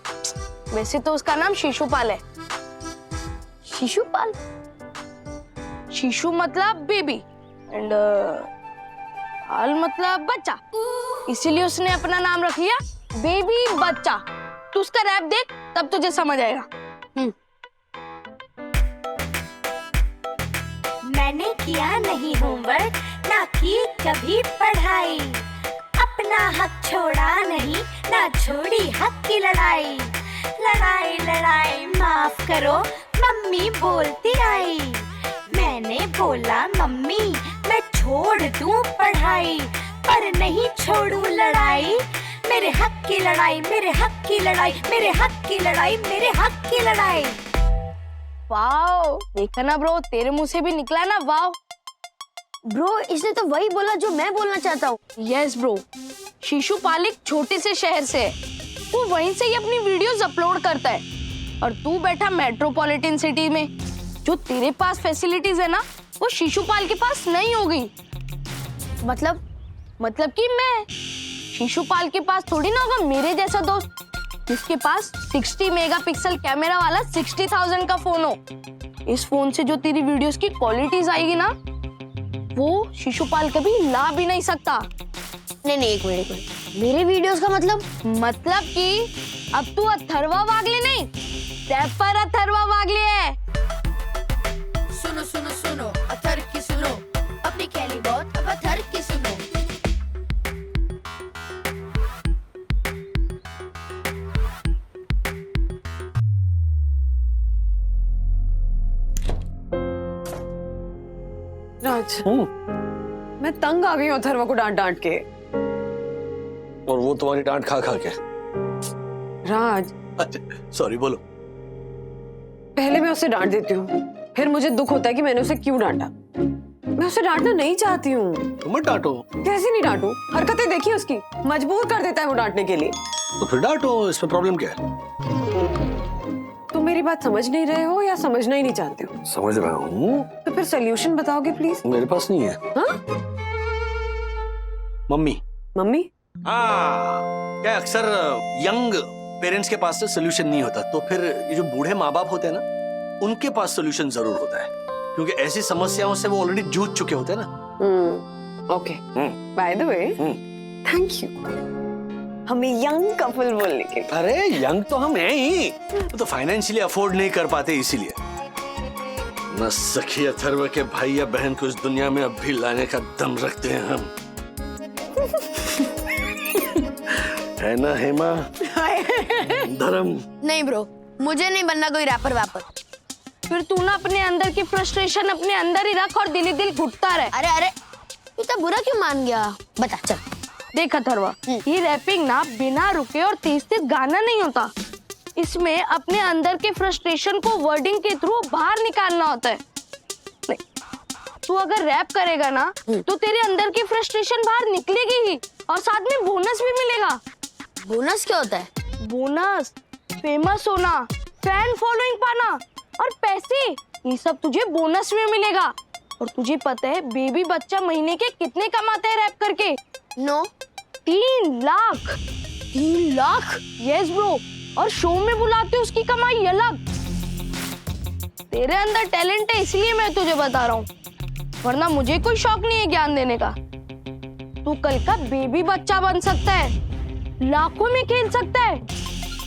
Speaker 11: वैसे तो उसका नाम शिशुपाल है।
Speaker 3: शिशुपाल?
Speaker 11: शिशु मतलब बेबी एंड पाल मतलब बच्चा, इसीलिए उसने अपना नाम रख लिया बेबी बच्चा। तू उसका रैप देख, तब तुझे समझ आएगा।
Speaker 10: मैंने किया नहीं होमवर्क, ना की कभी पढ़ाई, अपना हक छोड़ा नहीं, ना छोड़ी हक की लड़ाई। लड़ाई लड़ाई माफ करो, मम्मी बोलती आई। मैंने बोला मम्मी मैं छोड़ दूं पढ़ाई, पर नहीं छोड़ूं लड़ाई। मेरे हक की लड़ाई, मेरे हक की लड़ाई, मेरे हक की लड़ाई, मेरे हक की लड़ाई।
Speaker 11: वाओ, देखा ना ब्रो, तेरे मुंह से भी निकला ना वाओ।
Speaker 3: ब्रो, इसने तो वही बोला जो मैं बोलना चाहता हूँ।
Speaker 11: यस ब्रो, शिशुपाल एक छोटे से शहर से है, वो वहीं से ही अपनी वीडियोस अपलोड करता है, और तू बैठा मेट्रोपॉलिटन सिटी में। जो तेरे पास फैसिलिटीज है ना, वो शिशुपाल के पास नहीं होगी। मतलब कि मैं शिशुपाल के पास थोड़ी ना होगा मेरे जैसा दोस्त, जिसके पास 60 मेगापिक्सल कैमरा वाला 60,000 का फोन हो। इस फोन से जो तेरी वीडियोस की क्वालिटीज आएगी ना, वो शिशुपाल कभी ला भी नहीं सकता।
Speaker 3: नहीं, एक मिनट। मेरे वीडियोस का मतलब
Speaker 11: कि अब तू अथर्वा वागले नहीं, रैपर अथर्वा वागले है।
Speaker 3: सुनो सुनो सुनो, अथर की सुनो, अपनी खेली बहुत, अब अथर की सुनो।
Speaker 2: राज, मैं तंग आ गई हूँ अथर्वा को डांट डांट के।
Speaker 1: और वो तुम्हारी डांट खा खा के।
Speaker 2: राज,
Speaker 1: सॉरी, बोलो।
Speaker 2: पहले मैं उसे डांट देती हूँ, फिर मुझे दुख होता है कि मैंने उसे क्यों डांटा। मैं उसे डांटना नहीं चाहती हूँ।
Speaker 1: तुम मत डांटो।
Speaker 2: कैसे नहीं डांटू? हरकतें देखी उसकी, मजबूर कर देता है वो डांटने के लिए।
Speaker 1: तो फिर डांटो, इसमें प्रॉब्लम क्या है?
Speaker 2: तुम मेरी मेरी बात समझ नहीं रहे हो या समझना ही नहीं चाहते हो?
Speaker 1: समझ रहा हूँ।
Speaker 2: तो फिर सोल्यूशन बताओगे प्लीज?
Speaker 1: मेरे पास नहीं है।
Speaker 2: हाँ?
Speaker 1: मम्मी।
Speaker 2: मम्मी?
Speaker 1: हाँ, क्या अक्सर यंग पेरेंट्स के पास से सोल्यूशन नहीं होता, तो फिर ये जो बूढ़े माँ बाप होते हैं ना, उनके पास सोल्यूशन जरूर होता है, क्योंकि ऐसी समस्याओं से वो ऑलरेडी जूझ चुके होते हैं ना।
Speaker 2: Okay. By the way, thank you हमें यंग कपल बोलने के।
Speaker 1: अरे यंग तो हम हैं ही, तो फाइनेंशियली अफोर्ड नहीं कर पाते इसीलिए। न सखी अथर्व के भाई या बहन को इस दुनिया में अब भी लाने का दम रखते हैं हम। है ना हेमा? धर्म।
Speaker 3: नहीं ब्रो, मुझे नहीं बनना कोई रैपर वैपर।
Speaker 11: फिर तू ना अपने अंदर की फ्रस्ट्रेशन अपने अंदर ही रख और दिल ही दिल घुटता रहे।
Speaker 3: अरे अरे, इतना बुरा क्यों मान गया? बता चल।
Speaker 11: देख अथर्वा, ये रैपिंग ना बिना रुके और तेज तेज गाना नहीं होता। इसमें अपने अंदर के फ्रस्ट्रेशन को वर्डिंग के थ्रू बाहर निकालना होता है। तू अगर रैप करेगा ना तो तेरे अंदर की फ्रस्ट्रेशन बाहर निकलेगी ही, और साथ में बोनस भी मिलेगा।
Speaker 3: बोनस क्या होता है?
Speaker 11: बोनस फेमस होना, फैन फॉलोइंग पाना और पैसे, ये सब तुझे बोनस में मिलेगा। और तुझे पता है बेबी बच्चा महीने के कितने कमाते हैं रैप करके?
Speaker 3: No.
Speaker 11: 3 lakh.
Speaker 3: 3 lakh?
Speaker 11: Yes bro, और शो में बुलाते उसकी कमाई अलग। तेरे अंदर टैलेंट है इसलिए मैं तुझे बता रहा हूँ, वरना मुझे कोई शौक नहीं है ज्ञान देने का। तू कल का बेबी बच्चा बन सकता है, लाखों में खेल सकता है,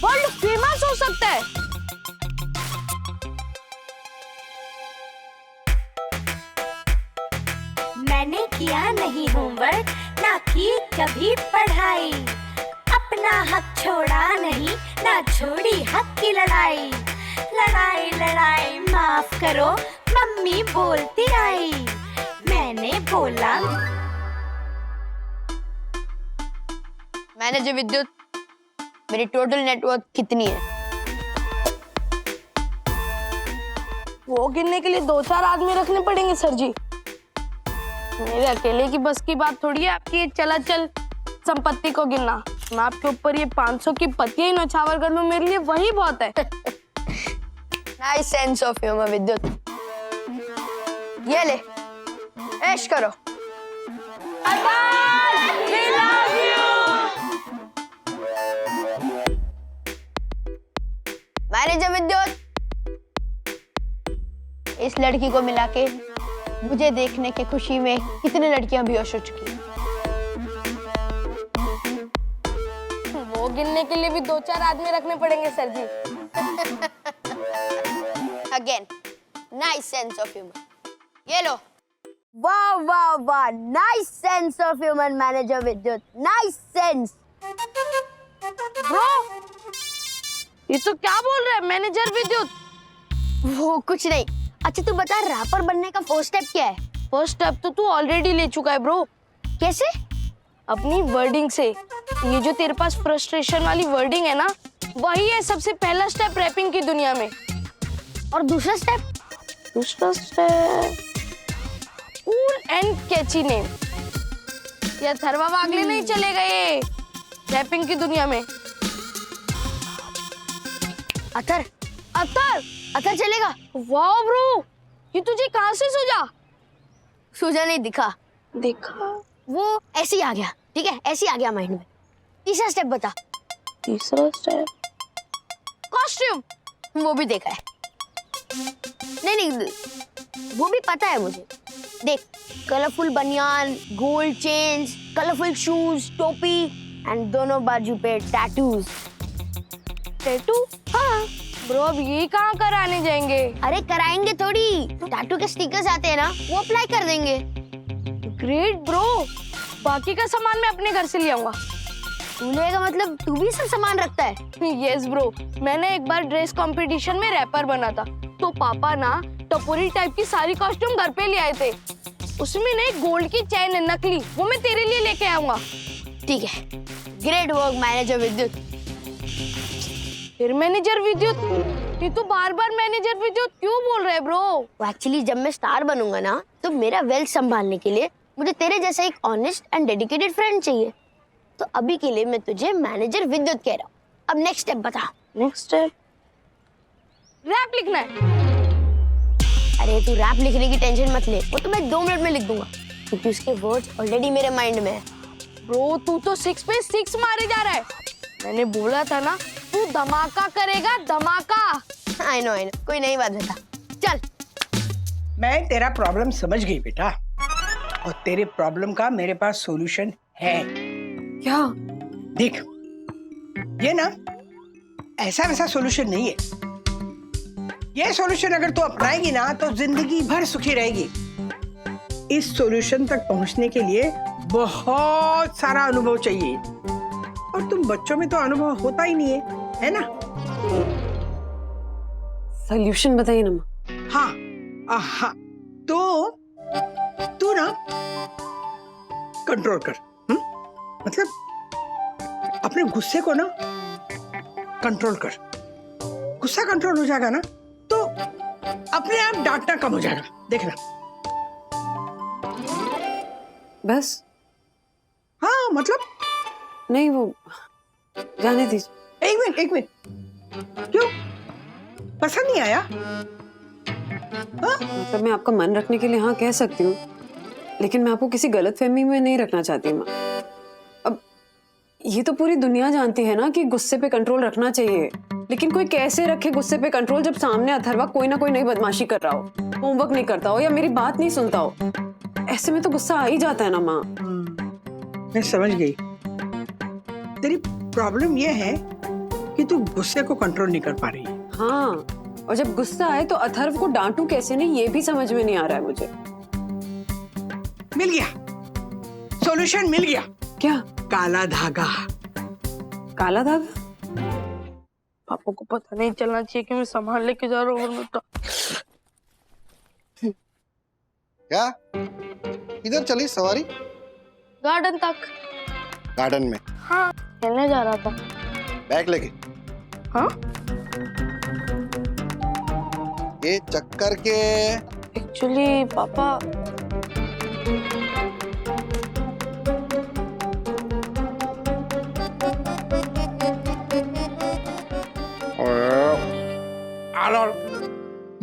Speaker 11: वर्ल्ड फेमस हो सकता है।
Speaker 10: मैंने किया नहीं होमवर्क, ना की कभी पढ़ाई, अपना हक छोड़ा नहीं, ना छोड़ी हक की लड़ाई। लड़ाई लड़ाई माफ करो, मम्मी बोलती आई, मैंने बोला।
Speaker 3: मैनेजर विद्युत, मेरी टोटल नेटवर्थ कितनी है?
Speaker 11: वो गिनने के लिए 2-4 आदमी रखने पड़ेंगे सर जी। मेरे अकेले की बस की बात थोड़ी है आपकी चलाचल संपत्ति को गिनना। मैं आपके ऊपर ये 500 की पतिया ही नौछावर कर लूं, मेरे लिए वही बहुत है।
Speaker 3: नाइस सेंस ऑफ ह्यूमर विद्युत। ये ले, ऐश करो। मैनेजर विद्युत, इस लड़की को मिला के मुझे देखने के खुशी में कितनी लड़कियां बेहोश हो चुकी हैं?
Speaker 11: वो गिनने के लिए भी 2-4 आदमी रखने पड़ेंगे sir ji.
Speaker 3: Again nice sense of humour. ये लो। वाह वाह वाह, nice sense of humour manager Vidyut, nice sense.
Speaker 11: Bro, ये तो क्या बोल रहा है मैनेजर विद्युत?
Speaker 3: वो कुछ नहीं। अच्छा तू बता, रैपर बनने का फर्स्ट स्टेप क्या है?
Speaker 11: फर्स्ट स्टेप तो तू ऑलरेडी ले चुका है ब्रो।
Speaker 3: कैसे?
Speaker 11: अपनी वर्डिंग से। ये जो तेरे पास फ्रस्ट्रेशन वाली वर्डिंग है ना, वही है सबसे पहला स्टेप रैपिंग की दुनिया में।
Speaker 3: और दूसरा स्टेप?
Speaker 11: दूसरा step cool and catchy name. ये अथर्वा वागले नहीं चलेगा ये रैपिंग की दुनिया में।
Speaker 3: अतर अतर अतर चलेगा?
Speaker 11: वाह ब्रो, ये तुझे कहाँ से सूझा?
Speaker 3: सूझा नहीं, दिखा।
Speaker 11: देखा?
Speaker 3: वो ऐसे ही आ गया। ठीक है, ऐसे ही आ गया माइंड में। तीसरा स्टेप बता।
Speaker 11: तीसरा स्टेप
Speaker 3: कॉस्ट्यूम। वो भी देखा है। नहीं नहीं, वो भी पता है मुझे। देख, कलरफुल बनियान, गोल्ड चेन्स, कलरफुल शूज, टोपी एंड दोनों बाजू पे टैटूज।
Speaker 11: टैटू?
Speaker 3: हाँ
Speaker 11: ब्रो, अब ये कहाँ कराने जाएंगे?
Speaker 3: अरे कराएंगे थोड़ी, टैटू के स्टिकर्स आते हैं ना, वो अप्लाई कर देंगे।
Speaker 11: ग्रेट ब्रो, बाकी का सामान मैं अपने घर से ले आऊंगा।
Speaker 3: तू लेगा मतलब तू भी सब सामान रखता है?
Speaker 11: यस ब्रो, मैंने एक बार ड्रेस कंपटीशन में रैपर बना था, तो पापा ना टपोरी टाइप की सारी कॉस्ट्यूम घर पे ले आए थे। उसमें ना एक गोल्ड की चैन है नकली, वो मैं तेरे लिए लेके आऊंगा।
Speaker 3: ठीक है, ग्रेट वर्क मैनेजर विद्युत।
Speaker 11: फिर मैनेजर विद्युत? ये तो बार बार मैनेजर विद्युत क्यों बोल रहे ब्रो?
Speaker 3: एक्चुअली जब मैं स्टार बनूंगा ना, तो मेरा वेल्थ संभालने के लिए मुझे तेरे जैसा एक ऑनेस्ट एंड डेडिकेटेड फ्रेंड चाहिए। तो अभी के लिए मैं तुझे मैनेजर विद्युत कह रहा हूँ। अब नेक्स्ट स्टेप बता।
Speaker 11: नेक्स्ट स्टेप रैप लिखना है।
Speaker 3: अरे तू रैप लिखने की टेंशन मत ले, वो तो मैं 2 मिनट में लिख दूंगा, क्योंकि उसके वर्ड्स ऑलरेडी मेरे माइंड में है।
Speaker 11: ब्रो तू तो 6 पे 6 मारे जा रहा है। मैंने बोला था ना तू धमाका करेगा, धमाका।
Speaker 3: आई नो कोई नई बात बता। चल
Speaker 5: मैं तेरा प्रॉब्लम समझ गई बेटा, और तेरे प्रॉब्लम का मेरे पास सॉल्यूशन है।
Speaker 2: क्या?
Speaker 5: देख, ये ना ऐसा वैसा सॉल्यूशन नहीं है। ये सॉल्यूशन अगर तू अपनाएगी ना तो जिंदगी भर सुखी रहेगी। इस सॉल्यूशन तक पहुंचने के लिए बहुत सारा अनुभव चाहिए, और तुम बच्चों में तो अनुभव होता ही नहीं है ना?
Speaker 2: सॉल्यूशन बताइए ना माँ।
Speaker 5: हाँ, तो तू ना कंट्रोल कर, मतलब अपने गुस्से को ना कंट्रोल कर। गुस्सा कंट्रोल हो जाएगा ना तो अपने आप डांटना कम हो जाएगा, देखना।
Speaker 2: बस?
Speaker 5: हाँ मतलब
Speaker 2: नहीं, वो जाने दीजिए।
Speaker 5: एक मिनट, क्यों? पसंद नहीं आया?
Speaker 2: मतलब मैं आपका मन रखने के लिए हाँ कह सकती हूँ, लेकिन मैं आपको किसी गलतफहमी में नहीं रखना चाहती माँ। अब ये तो पूरी दुनिया जानती है ना कि गुस्से पे कंट्रोल रखना चाहिए, लेकिन कोई कैसे रखे गुस्से पे कंट्रोल जब सामने अथर्वा कोई ना कोई नई बदमाशी कर रहा हो, होमवर्क नहीं करता हो या मेरी बात नहीं सुनता हो। ऐसे में तो गुस्सा आ ही जाता है ना माँ।
Speaker 5: मैं समझ गई। तेरी प्रॉब्लम ये है कि तू गुस्से को कंट्रोल नहीं कर पा रही है।
Speaker 2: हाँ, और जब गुस्सा आए तो अथर्व को डांटूं कैसे, नहीं ये भी समझ में नहीं आ रहा है मुझे।
Speaker 5: मिल गया, सॉल्यूशन मिल गया।
Speaker 2: क्या?
Speaker 5: काला धागा।
Speaker 2: काला धागा?
Speaker 11: पापा को पता नहीं चलना चाहिए कि मैं सामान लेके जा रहा हूँ। तो
Speaker 9: क्या? इधर चली सवारी?
Speaker 11: गार्डन तक।
Speaker 9: गार्डन में?
Speaker 11: हाँ, खेलने जा रहा था।
Speaker 9: बैग लेके?
Speaker 11: हाँ?
Speaker 9: ये चक्कर के
Speaker 11: एक्चुअली पापा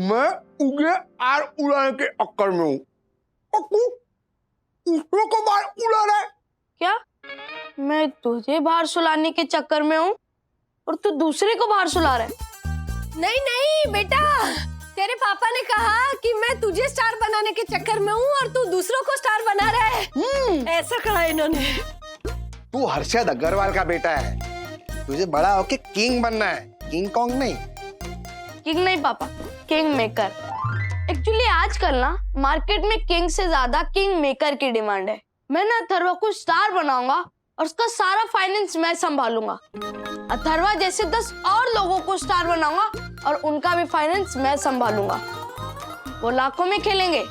Speaker 13: मैं उगे आर उड़ाने के अक्कर में हूँ, और तू दूसरों को बाहर उड़ा रहा है।
Speaker 11: क्या? मैं तुझे बाहर सुलाने के चक्कर में हूँ और तू दूसरे को बाहर सुला रहा है?
Speaker 6: नहीं नहीं बेटा, तेरे पापा ने कहा कि मैं तुझे स्टार बनाने के चक्कर में हूँ और तू दूसरों को स्टार बना रहा है। ऐसा कहा इन्होंने।
Speaker 9: तू हर्षद अग्रवाल का बेटा है, तुझे बड़ा होके किंग बनना है, किंग कॉन्ग नहीं।
Speaker 11: किंग नहीं पापा, किंग मेकर। एक्चुअली आजकल ना मार्केट में किंग से ज्यादा किंग मेकर की डिमांड है। मैं ना अथर्वा को स्टार बनाऊंगा और उसका सारा फाइनेंस मैं संभालूंगा। अथर्वा जैसे 10 और लोगों को स्टार बनाऊंगा और उनका भी फाइनेंस मैं संभालूंगा। वो लाखों में खेलेंगे,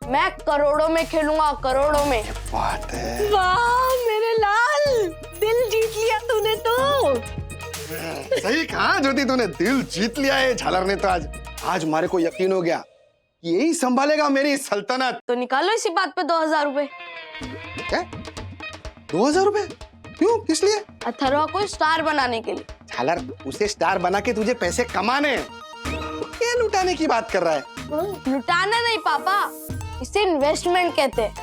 Speaker 11: मैं करोड़ों में खेलूंगा, करोड़ों में।
Speaker 9: बात है।
Speaker 6: वाह मेरे लाल, दिल जीत लिया तूने तो।
Speaker 9: सही कहा ज्योति, तूने दिल जीत लिया है। झालर ने तो आज हमारे को यकीन हो गया कि यही संभालेगा मेरी सल्तनत।
Speaker 11: तो निकालो इसी बात पे 2000 रुपए।
Speaker 9: क्या? 2000 रुपए? क्यों, किस लिए?
Speaker 11: अथर्वा को स्टार बनाने के लिए।
Speaker 9: झालर, उसे स्टार बना के तुझे पैसे कमाने, क्या लुटाने की बात कर रहा है?
Speaker 11: लुटाना नहीं पापा, इसे इन्वेस्टमेंट कहते हैं।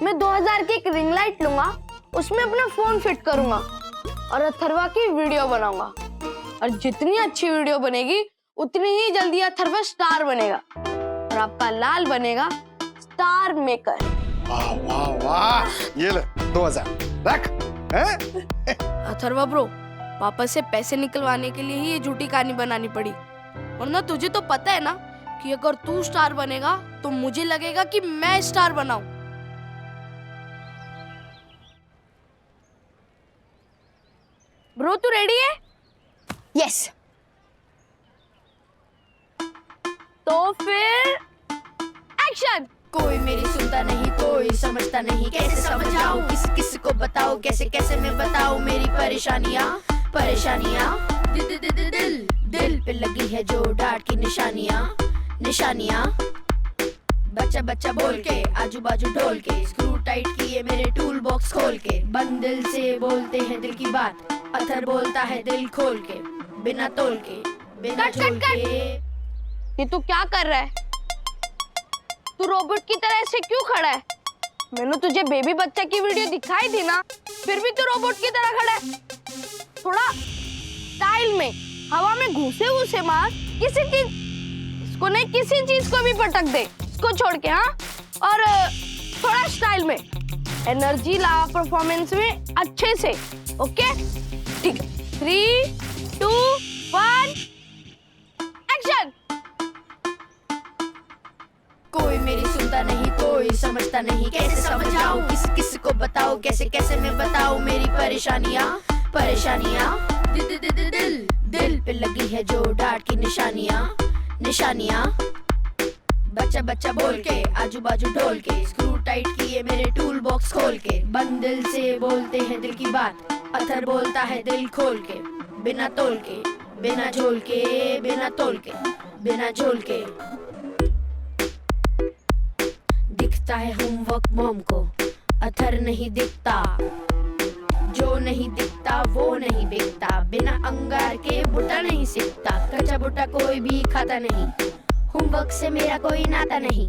Speaker 11: मैं 2000 की एक रिंग लाइट लूंगा, उसमें अपना फोन फिट करूंगा और अथर्वा की वीडियो बनाऊंगा, और जितनी अच्छी वीडियो बनेगी उतनी ही जल्दी अथर्वा स्टार बनेगा और आपका लाल बनेगा स्टार मेकर।
Speaker 9: वाह वाह वाह, ये ले 2000 रख।
Speaker 11: अथर्वा ब्रो, पापा से पैसे निकलवाने के लिए ही ये झूठी कहानी बनानी पड़ी, वरना तुझे तो पता है ना कि अगर तू स्टार बनेगा तो मुझे लगेगा कि मैं स्टार बनाऊं। ब्रो तू रेडी है?
Speaker 3: यस।
Speaker 11: तो फिर एक्शन।
Speaker 10: कोई मेरी सुनता नहीं, कोई समझता नहीं, कैसे समझाऊं, किस किस को बताऊं, कैसे कैसे मैं बताऊं मेरी परेशानियां परेशानियां। दिल दिल दिल दिल दिल पे लगी है जो डांट की निशानियां निशानियां। बच्चा बच्चा बोल के आजू बाजू ढोल के, स्क्रू टाइट किए मेरे टूल बॉक्स खोल के, बंद दिल से बोलते हैं दिल की बात, अथर बोलता है दिल खोल के, बिना तोल के
Speaker 11: कट कट कट। ये तू क्या कर रहा है? तू रोबोट की तरह ऐसे क्यों खड़ा है? मैंने तुझे बेबी बच्चा की वीडियो दिखाई थी ना, फिर भी तू रोबोट की तरह खड़ा है। थोड़ा स्टाइल में हवा में घुसे मार, किसी चीज इसको नहीं, किसी चीज को भी पटक दे इसको छोड़ के। हाँ, और थोड़ा स्टाइल में एनर्जी ला परफॉर्मेंस में अच्छे से। ओके ठीक है, 3, 2, 1 एक्शन।
Speaker 10: कोई मेरी सुनता नहीं, कोई समझता नहीं, कैसे समझाऊं, किस किस को बताऊं, कैसे कैसे मैं बताऊं मेरी परेशानियां परेशानियां। दिल दिल दिल दिल दिल पे लगी है जो डांट की निशानियां निशानियां। बच्चा बच्चा बोल के आजू बाजू ढोल के, स्क्रू टाइट किए मेरे टूल बॉक्स खोल के, बंद दिल से बोलते हैं दिल की बात, पत्थर बोलता है दिल खोल के, बिना तोल के बिना झोल के बिना तोल के बिना झोल के। दिखता है होमवर्क मॉम को, अथर नहीं दिखता, जो नहीं दिखता वो नहीं बिकता, बिना अंगार के बुटा नहीं सीखता, कच्चा बुटा कोई भी खाता नहीं, होमवर्क से मेरा कोई नाता नहीं,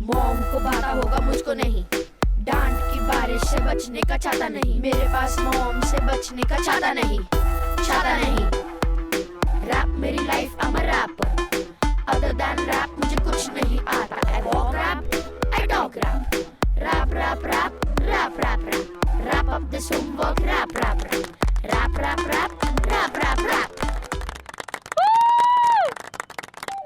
Speaker 10: मॉम को भाता होगा मुझको नहीं, डांट की बारिश से बचने का छाता नहीं, मेरे पास मॉम से बचने का छाता नहीं, छाता नहीं। रैप मेरी life, I'm a rapper, other than rap मुझे कुछ नहीं आता, I walk rap, I talk rap, rap rap rap rap rap rap, wrap up this homework, rap rap rap, rap rap rap rap rap rap।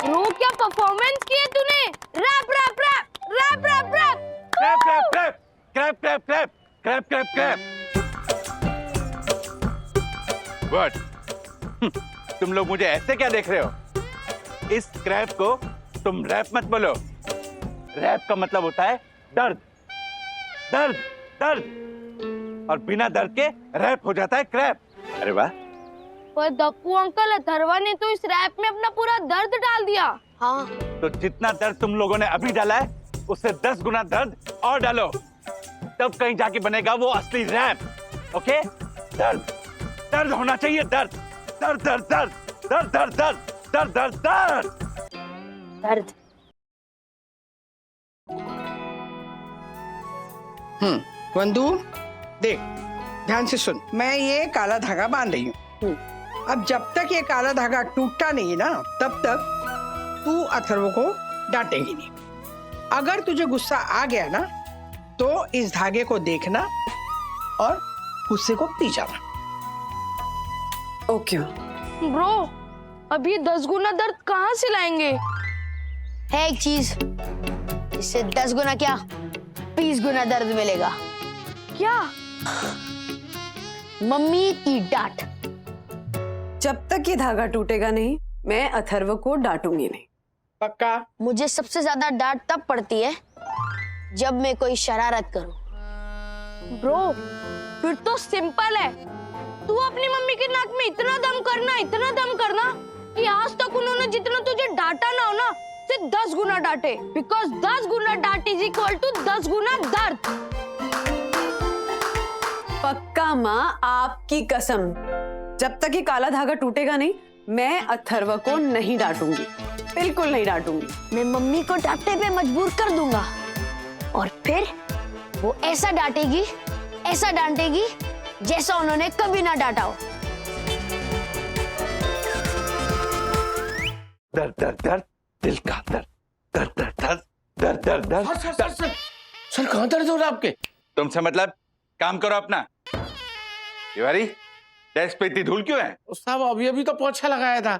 Speaker 11: रो क्या performance की है तूने? Rap rap rap rap rap rap
Speaker 14: crap crap crap crap crap crap crap crap crap. What? तुम लोग मुझे ऐसे क्या देख रहे हो? इस क्रैप को तुम रैप मत बोलो। रैप का मतलब होता है दर्द, दर्द, दर्द, और बिना दर्द के रैप हो जाता है क्रैप। अरे वाह!
Speaker 11: पर दप्पू अंकल, अथर्वा ने तो इस रैप में अपना पूरा दर्द डाल दिया।
Speaker 3: हाँ,
Speaker 14: तो जितना दर्द तुम लोगों ने अभी डाला है उससे 10 गुना दर्द और डालो, तब कहीं जाके बनेगा वो असली रैप। ओके? दर्द, दर्द होना चाहिए, दर्द, दर्द दर्द दर्द दर्द दर्द दर्द दर्द दर्द
Speaker 3: दर्द।
Speaker 5: वंदू देख, ध्यान से सुन, मैं ये काला धागा बांध रही हूँ। अब जब तक ये काला धागा टूटता नहीं ना, तब तक तू अथर्व को डांटेगी नहीं। अगर तुझे गुस्सा आ गया ना, तो इस धागे को देखना और गुस्से को पी जाना।
Speaker 2: ओके
Speaker 11: ब्रो, अब ये 10 गुना दर्द कहाँ से लाएंगे?
Speaker 3: है एक चीज, इससे 10 गुना क्या 20 गुना दर्द मिलेगा।
Speaker 11: क्या?
Speaker 3: मम्मी की डांट।
Speaker 2: जब तक ये धागा टूटेगा नहीं, मैं अथर्व को डांटूंगी नहीं।
Speaker 5: पक्का?
Speaker 3: मुझे सबसे ज्यादा डांट तब पड़ती है जब मैं कोई शरारत करूं।
Speaker 11: ब्रो, फिर तो सिंपल है, तू अपनी मम्मी के नाक में इतना दम करना कि आज तक उन्होंने जितना तुझे डांटा ना हो ना, सिर्फ 10 गुना डांटे, बिकॉज 10 गुना डांट इज इक्वल टू 10 गुना दर्द।
Speaker 2: पक्का माँ, आपकी कसम, जब तक ये काला धागा टूटेगा नहीं, मैं अथर्व को नहीं डांटूंगी, बिल्कुल नहीं डांटूंगी।
Speaker 3: मैं मम्मी को डांटने पे मजबूर कर दूंगा, और फिर वो ऐसा डांटेगी जैसा उन्होंने कभी ना डांटा हो।
Speaker 14: दर्द दर्द दर्द, दिल का दर्द, दर्द दर्द दर्द दर्द दर्द दर्द दर्द।
Speaker 1: सर कहाँ दर्द हो रहा है आपके?
Speaker 14: तुमसे मतलब, काम करो अपना। तिवारी, डेस्क पे इतनी धूल क्यों है?
Speaker 1: साहब अभी तो पोछा लगाया था।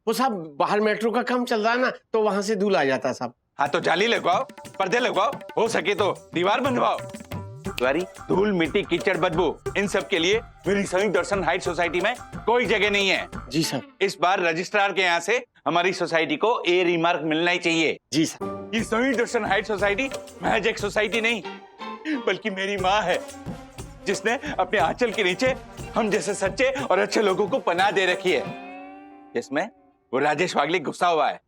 Speaker 1: वो साहब बाहर मेट्रो का काम चल रहा है ना, तो वहां से धूल आ जाता है साहब।
Speaker 14: हाँ तो जाली लगवाओ, पर्दे लगवाओ, हो सके तो दीवार बनवाओ। तिवारी, धूल मिट्टी कीचड़ बदबू, इन सब के लिए मेरी संयुक्त दर्शन हाइट सोसाइटी में कोई जगह नहीं है।
Speaker 1: जी सर।
Speaker 14: इस बार रजिस्ट्रार के यहाँ से हमारी सोसाइटी को ए रिमार्क मिलना ही चाहिए।
Speaker 1: जी सर।
Speaker 14: ये संयुक्त दर्शन हाइट सोसाइटी महज एक सोसाइटी नहीं, बल्कि मेरी माँ है, जिसने अपने आंचल के नीचे हम जैसे सच्चे और अच्छे लोगों को पनाह दे रखी है। जिसमें वो राजेश वागले गुस्सा हुआ है,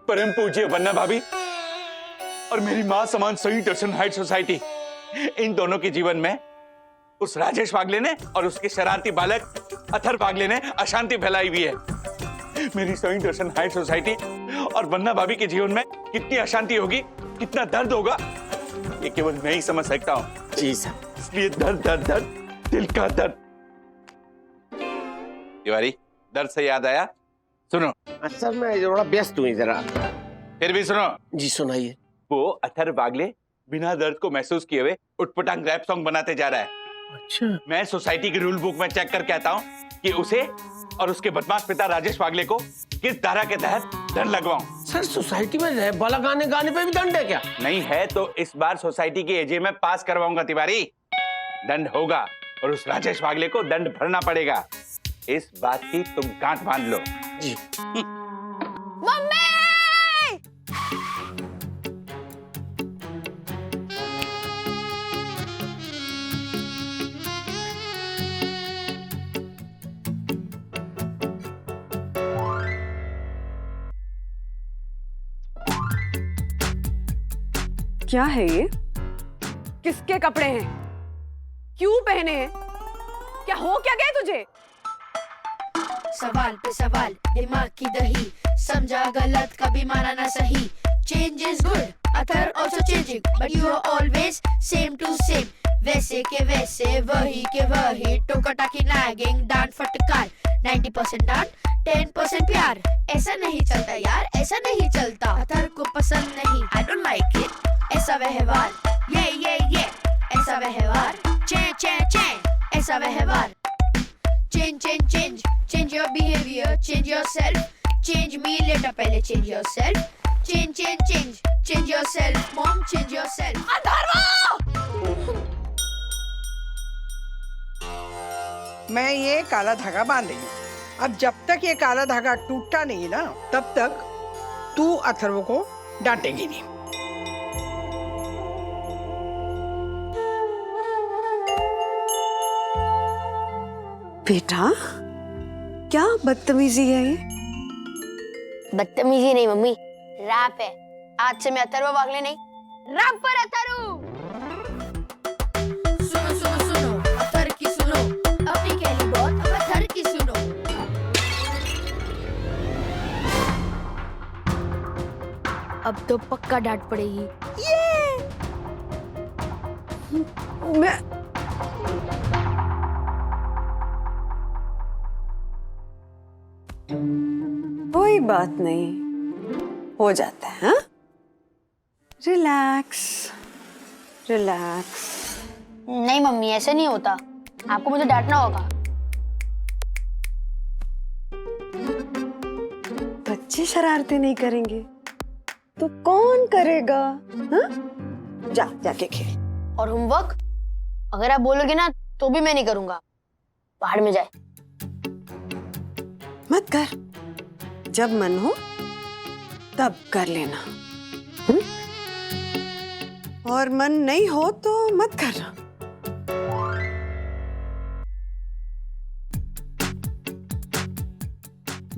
Speaker 14: परम पूज्य वन्ना भाभी और मेरी माँ समान संयुक्त दर्शन हाइट सोसाइटी, इन दोनों के जीवन में उस राजेश वागले ने और उसके शरारती बालक अथर वागले ने अशांति फैलाई हुई है। मेरी सोई दर्शन हाई सोसाइटी और वंदना भाभी के जीवन में कितनी अशांति होगी, कितना दर्द होगा, ये केवल मैं ही समझ सकता हूँ।
Speaker 1: जी सर।
Speaker 14: इसलिए दर्द दर्द दर्द, दिल का दर्द। तिवारी, दर्द से याद आया, सुनो।
Speaker 15: सर मैं थोड़ा व्यस्त हूँ जरा।
Speaker 14: फिर भी सुनो।
Speaker 15: जी सुनाइए।
Speaker 14: वो अथर्व वागले बिना दर्द को महसूस किए हुए उटपटांग रैप सॉन्ग बनाते जा रहा है।
Speaker 15: अच्छा।
Speaker 14: मैं सोसाइटी की रूल बुक में चेक करके आता हूँ कि उसे और उसके बदमाश पिता राजेश वागले को किस धारा के तहत दंड लगवाऊं।
Speaker 15: सर सोसाइटी में रैप वाला गाने गाने पे भी दंड है क्या?
Speaker 14: नहीं है तो इस बार सोसाइटी की एजे में पास करवाऊंगा तिवारी। दंड होगा और उस राजेश वागले को दंड भरना पड़ेगा। इस बात की तुम गांठ बांध लो।
Speaker 15: जी।
Speaker 3: मम्मी!
Speaker 2: क्या है ये?
Speaker 4: किसके कपड़े हैं? क्यों पहने हैं? क्या हो क्या गया तुझे?
Speaker 10: सवाल पे सवाल, दिमाग की दही, समझा गलत कभी माना ना सही। Change is good, Athar also changing, but you are always same to same. वैसे के वैसे, वही के वही, टोका टाकी nagging, डांट फटकार, 90% डांट, 10% प्यार। ऐसा नहीं चलता यार, ऐसा नहीं चलता। अथर को पसंद नहीं, I don't like it. ऐसा व्यवहार, ये, ऐसा व्यवहार, चे, ऐसा व्यवहार। Change your behavior, change yourself, change me later, पहले change yourself. Change yourself, mom, change yourself.
Speaker 5: मैं ये काला धागा बांध रही हूँ। अब जब तक ये काला धागा टूटता नहीं ना, तब तक तू अथर्व को डांटेगी नहीं।
Speaker 2: बेटा क्या बदतमीजी है ये?
Speaker 3: बदतमीजी नहीं मम्मी, रैप है। आज से मैं अथर्व वागले नहीं, रैपर अथर्व।
Speaker 10: सुनो, अथर की सुनो, अपनी कहली बहुत, अब अथर की सुनो। अब तो पक्का डांट पड़ेगी।
Speaker 2: मैं कोई बात नहीं, हो जाता है। हाँ, रिलैक्स।
Speaker 3: नहीं मम्मी, ऐसे नहीं होता, आपको मुझे डांटना होगा।
Speaker 2: बच्चे शरारतें नहीं करेंगे तो कौन करेगा? हाँ? जाके खेल।
Speaker 3: और होमवर्क अगर आप बोलोगे ना तो भी मैं नहीं करूंगा, बाहर में जाए।
Speaker 2: मत कर, जब मन हो तब कर लेना। और मन नहीं हो तो मत करना।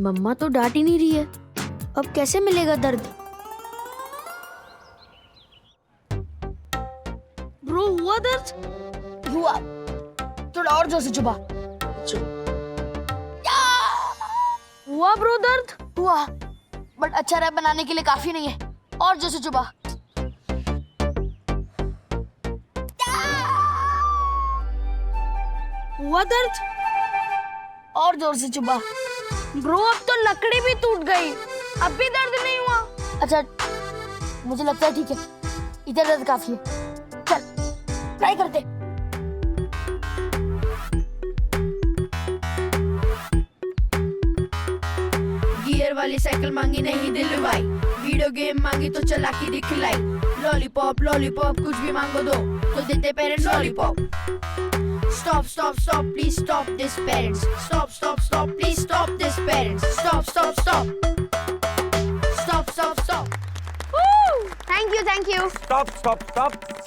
Speaker 3: मम्मा तो डांट ही नहीं रही है, अब कैसे मिलेगा दर्द? ब्रो हुआ दर्द? हुआ, थोड़ा और जोर से चुपा। हुआ ब्रो दर्द? हुआ, बट अच्छा रैप बनाने के लिए काफी नहीं है, और जोर से चुपा। हुआ दर्द? और जोर से चुपा। ब्रो अब तो लकड़ी भी टूट गई, अब भी दर्द नहीं हुआ। अच्छा मुझे लगता है ठीक है, इधर दर्द काफी है, चल ट्राई करते।
Speaker 10: गियर वाली साइकिल मांगी नहीं दिलवाई, वीडियो गेम मांगी तो चला के दिखलाई। लॉलीपॉप कुछ भी मांगो दो तो देते parents lollipop. Stop, please stop this parents. Stop, please stop this parents. Stop.
Speaker 3: Woo! Thank you.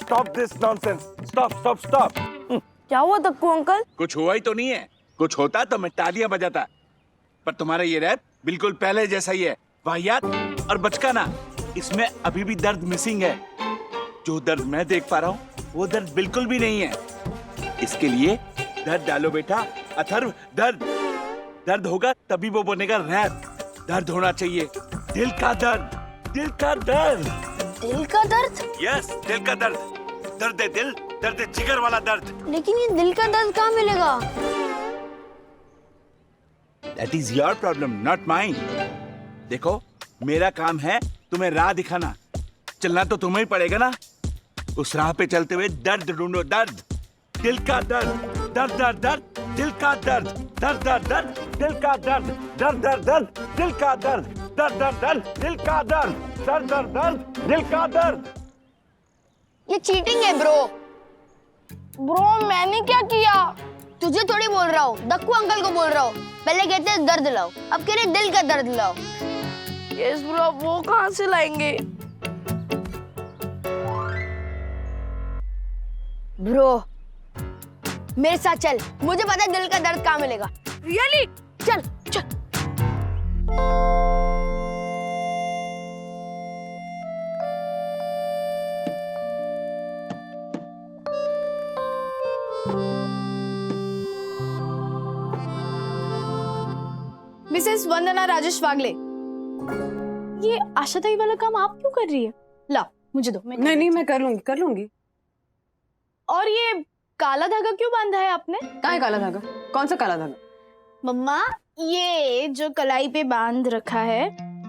Speaker 14: Stop this nonsense. Stop.
Speaker 11: क्या हुआ तक्कू अंकल?
Speaker 14: कुछ हुआ ही तो नहीं है, कुछ होता तो मैं तालियां बजाता, पर तुम्हारा ये रैप बिल्कुल पहले जैसा ही है, वाहियात और बचकाना। इसमें अभी भी दर्द मिसिंग है। जो दर्द मैं देख पा रहा हूँ वो दर्द बिल्कुल भी नहीं है। इसके लिए दर्द डालो बेटा, अथर्व, दर्द होगा तभी वो बनेगा रैप। दर्द होना चाहिए, दिल का दर्द, दिल का दर्द।
Speaker 3: दिल का दर्द?
Speaker 14: यस, दिल का दर्द, दर्द दिल, दर्द जिगर वाला दर्द।
Speaker 3: लेकिन ये दिल का दर्द कहाँ मिलेगा?
Speaker 14: That is your problem, not mine. देखो, मेरा काम है तुम्हें राह दिखाना। चलना तो तुम्हें ही पड़ेगा ना। उस राह पे चलते हुए दर्द ढूंढो, दर्द, दिल का दर्द, दर्द दर्द दर्द, दिल का दर्द, दर्द दर्द दर्द, दिल का दर्द, दर्द दर्द दर्द, दिल का दर्द, दर्द दर्द दर्द, दिल का दर्द, दर्द दर्द दर्द, दिल का दर्द।
Speaker 3: ये चीटिंग है ब्रो।
Speaker 11: ब्रो मैंने क्या किया?
Speaker 3: तुझे थोड़ी बोल रहा हूँ, दक्कू अंकल को बोल रहा हूँ। पहले कहते हैं दर्द लाओ, अब कह रहे दिल का दर्द लाओ।
Speaker 11: यस ब्रो, वो कहाँ से लाएंगे?
Speaker 3: ब्रो मेरे साथ चल, मुझे पता है दिल का दर्द कहाँ मिलेगा।
Speaker 11: रियली?
Speaker 3: चल चल।
Speaker 11: मिसेस वंदना राजेश वागले, ये आशाताई वाला काम आप क्यों कर रही है? ला मुझे दो।
Speaker 2: नहीं मैं कर लूंगी।
Speaker 11: और ये काला धागा क्यों बांधा है आपने?
Speaker 2: कहाँ है काला धागा? कौन सा काला धागा?
Speaker 11: मम्मा, ये जो कलाई पे बांध रखा है,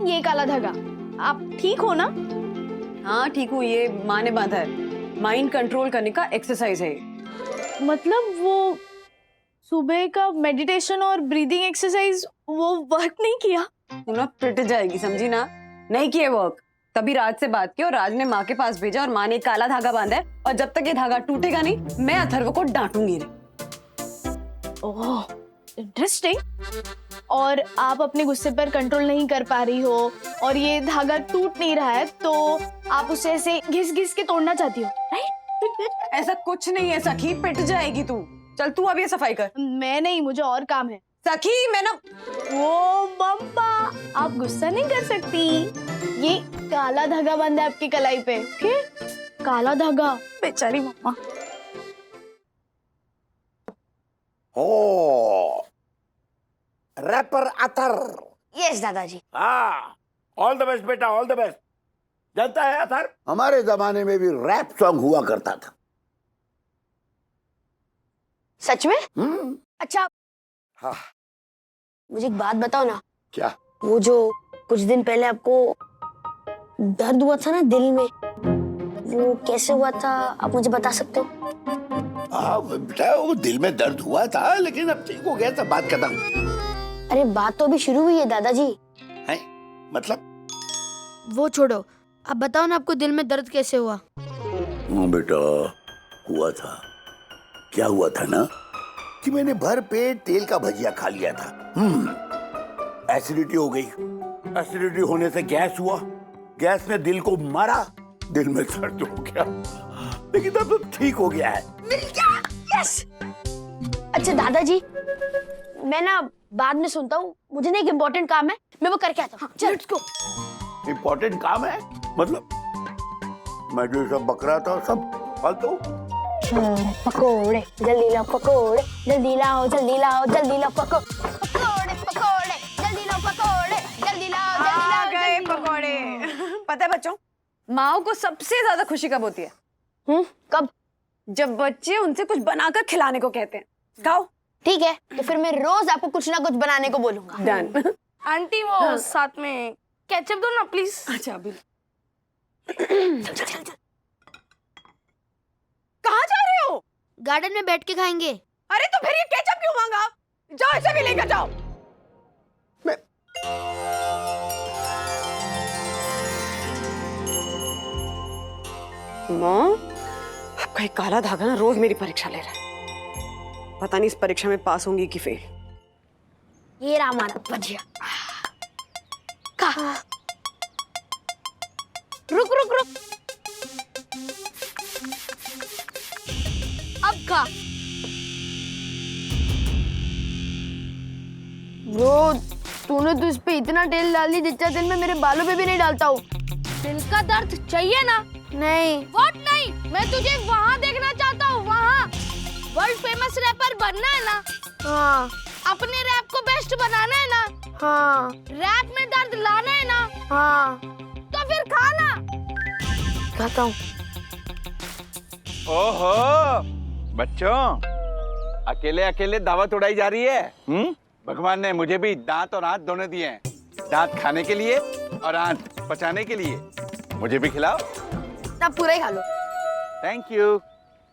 Speaker 11: ये काला धागा। आप ठीक हो ना?
Speaker 2: हाँ ठीक हूँ, ये माँ ने बांधा है। माइंड कंट्रोल करने का एक्सरसाइज है ये।
Speaker 11: मतलब वो सुबह का मेडिटेशन और ब्रीदिंग एक्सरसाइज वो वर्क नहीं किया?
Speaker 2: तू ना पिट जाएगी, समझी ना? नहीं किए वर्क। तभी राज से बात की और राज ने माँ के पास भेजा और माँ ने काला धागा बांधा है, और जब तक ये धागा टूटेगा नहीं मैं अथर्व को डांटूंगी नहीं।
Speaker 11: Oh interesting. और आप अपने गुस्से पर कंट्रोल नहीं कर पा रही हो और ये धागा टूट नहीं रहा है, तो आप उसे ऐसे घिस-घिस के तोड़ना चाहती हो, राइट?
Speaker 2: ऐसा कुछ नहीं है सखी, पिट जाएगी तू। चल तू अब ये सफाई कर।
Speaker 11: मैं नहीं, मुझे और काम है।
Speaker 2: सखी मैं ना।
Speaker 11: ओ मम्मा, आप गुस्सा नहीं कर सकती। ये काला धागा बंधा है आपकी कलाई पे, ओके? काला धागा, बेचारी मम्मा।
Speaker 13: ओ रैपर अतर।
Speaker 3: यस दादाजी।
Speaker 13: हाँ, ऑल द बेस्ट बेटा, ऑल द बेस्ट। जानता है अतर, हमारे जमाने में भी रैप सॉन्ग हुआ करता था।
Speaker 3: सच में? अच्छा
Speaker 13: हाँ।
Speaker 3: मुझे एक बात बताओ ना।
Speaker 13: क्या?
Speaker 3: वो जो कुछ दिन पहले आपको दर्द हुआ था ना दिल में, वो कैसे हुआ था आप मुझे बता सकते हो?
Speaker 13: हाँ बेटा, वो दिल में दर्द हुआ था लेकिन अब ठीक हो गया, सब बात खत्म।
Speaker 3: अरे बात तो अभी शुरू हुई है दादाजी।
Speaker 13: है? मतलब?
Speaker 3: वो छोड़ो, अब बताओ ना आपको दिल में दर्द कैसे हुआ?
Speaker 13: हाँ बेटा, हुआ था। क्या हुआ था ना कि मैंने भर पेट तेल का भजिया खा लिया था। एसिडिटी हो गई। एसिडिटी होने से गैस हुआ, गैस ने दिल को मारा, दिल में दर्द हो गया, लेकिन अब तो ठीक हो गया है।
Speaker 3: मिल गया, यस। अच्छा दादाजी, मैं ना बाद में सुनता हूँ, मुझे ना एक इम्पोर्टेंट काम है, मैं वो करके आता हूँ। चल लेट्स गो।
Speaker 13: इम्पोर्टेंट काम है? मतलब मैं जो सब बक रहा था सब फालतू?
Speaker 3: पकोड़े जल्दी लाओ, पकोड़े जल्दी लाओ, जल्दी लाओ, जल्दी लाओ, पकोड़े पकोड़े जल्दी लाओ, पकोड़े जल्दी लाओ, जल्दी लाओ।
Speaker 4: गए पकोड़े। पता है बच्चों,
Speaker 2: माओ को सबसे ज्यादा खुशी कब होती है?
Speaker 3: कब?
Speaker 2: जब बच्चे उनसे कुछ बनाकर खिलाने को कहते हैं। खाओ।
Speaker 3: ठीक है, तो फिर मैं रोज आपको कुछ ना कुछ बनाने को बोलूंगा।
Speaker 2: डन।
Speaker 11: आंटी वो साथ में केचप दो ना प्लीज।
Speaker 2: अच्छा अभी।
Speaker 4: कहाँ जा रहे हो?
Speaker 3: गार्डन में बैठ के खाएंगे।
Speaker 4: अरे तो फिर ये केचप क्यों मांगा? जाओ इसे भी लेकर जाओ।
Speaker 2: माँ, आपका एक काला धागा ना रोज मेरी परीक्षा ले रहा है। पता नहीं इस परीक्षा में पास होंगी कि फेल।
Speaker 3: ये रहा हमारा भजिया। खा। रुक रुक रुक, अब खा। ब्रो, तूने तो इस पे इतना तेल डाल दी जितना तेल मैं मेरे बालों पे भी नहीं डालता हूँ। दिल का दर्द चाहिए ना? नहीं। व्हाट नहीं? मैं तुझे वहाँ देखना चाहता हूँ, वहाँ। वर्ल्ड फेमस रैपर बनना है ना? हाँ। अपने रैप को बेस्ट बनाना है ना?
Speaker 11: हाँ। रैप में दर्द लाना है ना? हाँ। तो फिर खाना। खाता हूँ।
Speaker 14: ओहो बच्चों, अकेले अकेले दावत उड़ाई जा रही है। भगवान ने मुझे भी दांत और आंत दोनों दिए हैं, दांत खाने के लिए और आंत पचाने के लिए। मुझे भी खिलाओ।
Speaker 11: तब पूरा ही खा लो।
Speaker 14: Thank you.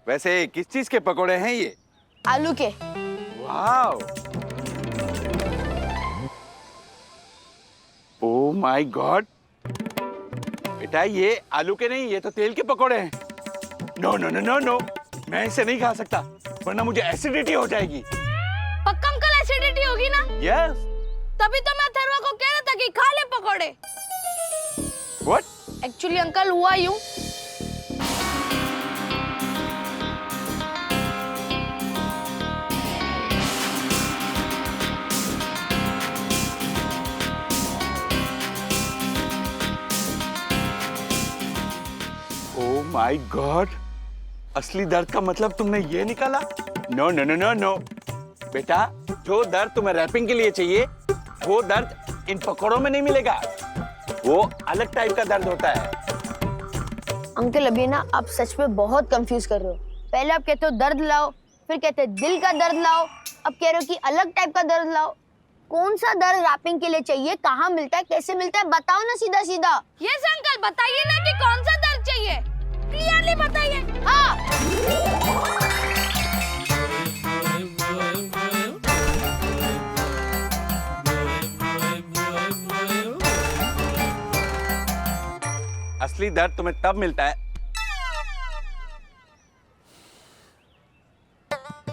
Speaker 14: वैसे किस चीज के पकोड़े हैं ये?
Speaker 11: आलू के।
Speaker 14: Wow, oh my God. बेटा ये आलू के नहीं, ये तो तेल के पकोड़े हैं। No no no no no, मैं इसे नहीं खा सकता वरना मुझे एसिडिटी हो जाएगी।
Speaker 11: पक्का अंकल एसिडिटी होगी ना?
Speaker 14: यस।
Speaker 11: तभी तो मैं अथर्वा को कह रहा था कि खा ले पकोड़े।
Speaker 14: व्हाट?
Speaker 11: एक्चुअली अंकल हुआ यूं,
Speaker 14: ओह माय गॉड, असली दर्द का मतलब तुमने ये निकाला? No no no no no बेटा, जो दर्द तुम्हें रैपिंग के लिए चाहिए वो दर्द इन पकौड़ों में नहीं मिलेगा। वो अलग टाइप का दर्द होता है।
Speaker 3: अंकल अभी ना आप सच में बहुत कंफ्यूज कर रहे हो। पहले आप कहते हो दर्द लाओ, फिर कहते हो दिल का दर्द लाओ, अब कह रहे हो कि अलग टाइप का दर्द लाओ। कौन सा दर्द रैपिंग के लिए चाहिए, कहाँ मिलता है, कैसे मिलता है, बताओ ना सीधा सीधा।
Speaker 11: यस अंकल, बताइए ना कि कौन सा दर्द चाहिए, क्लियरली बताइए। हाँ।
Speaker 14: असली दर्द तुम्हें तब मिलता है,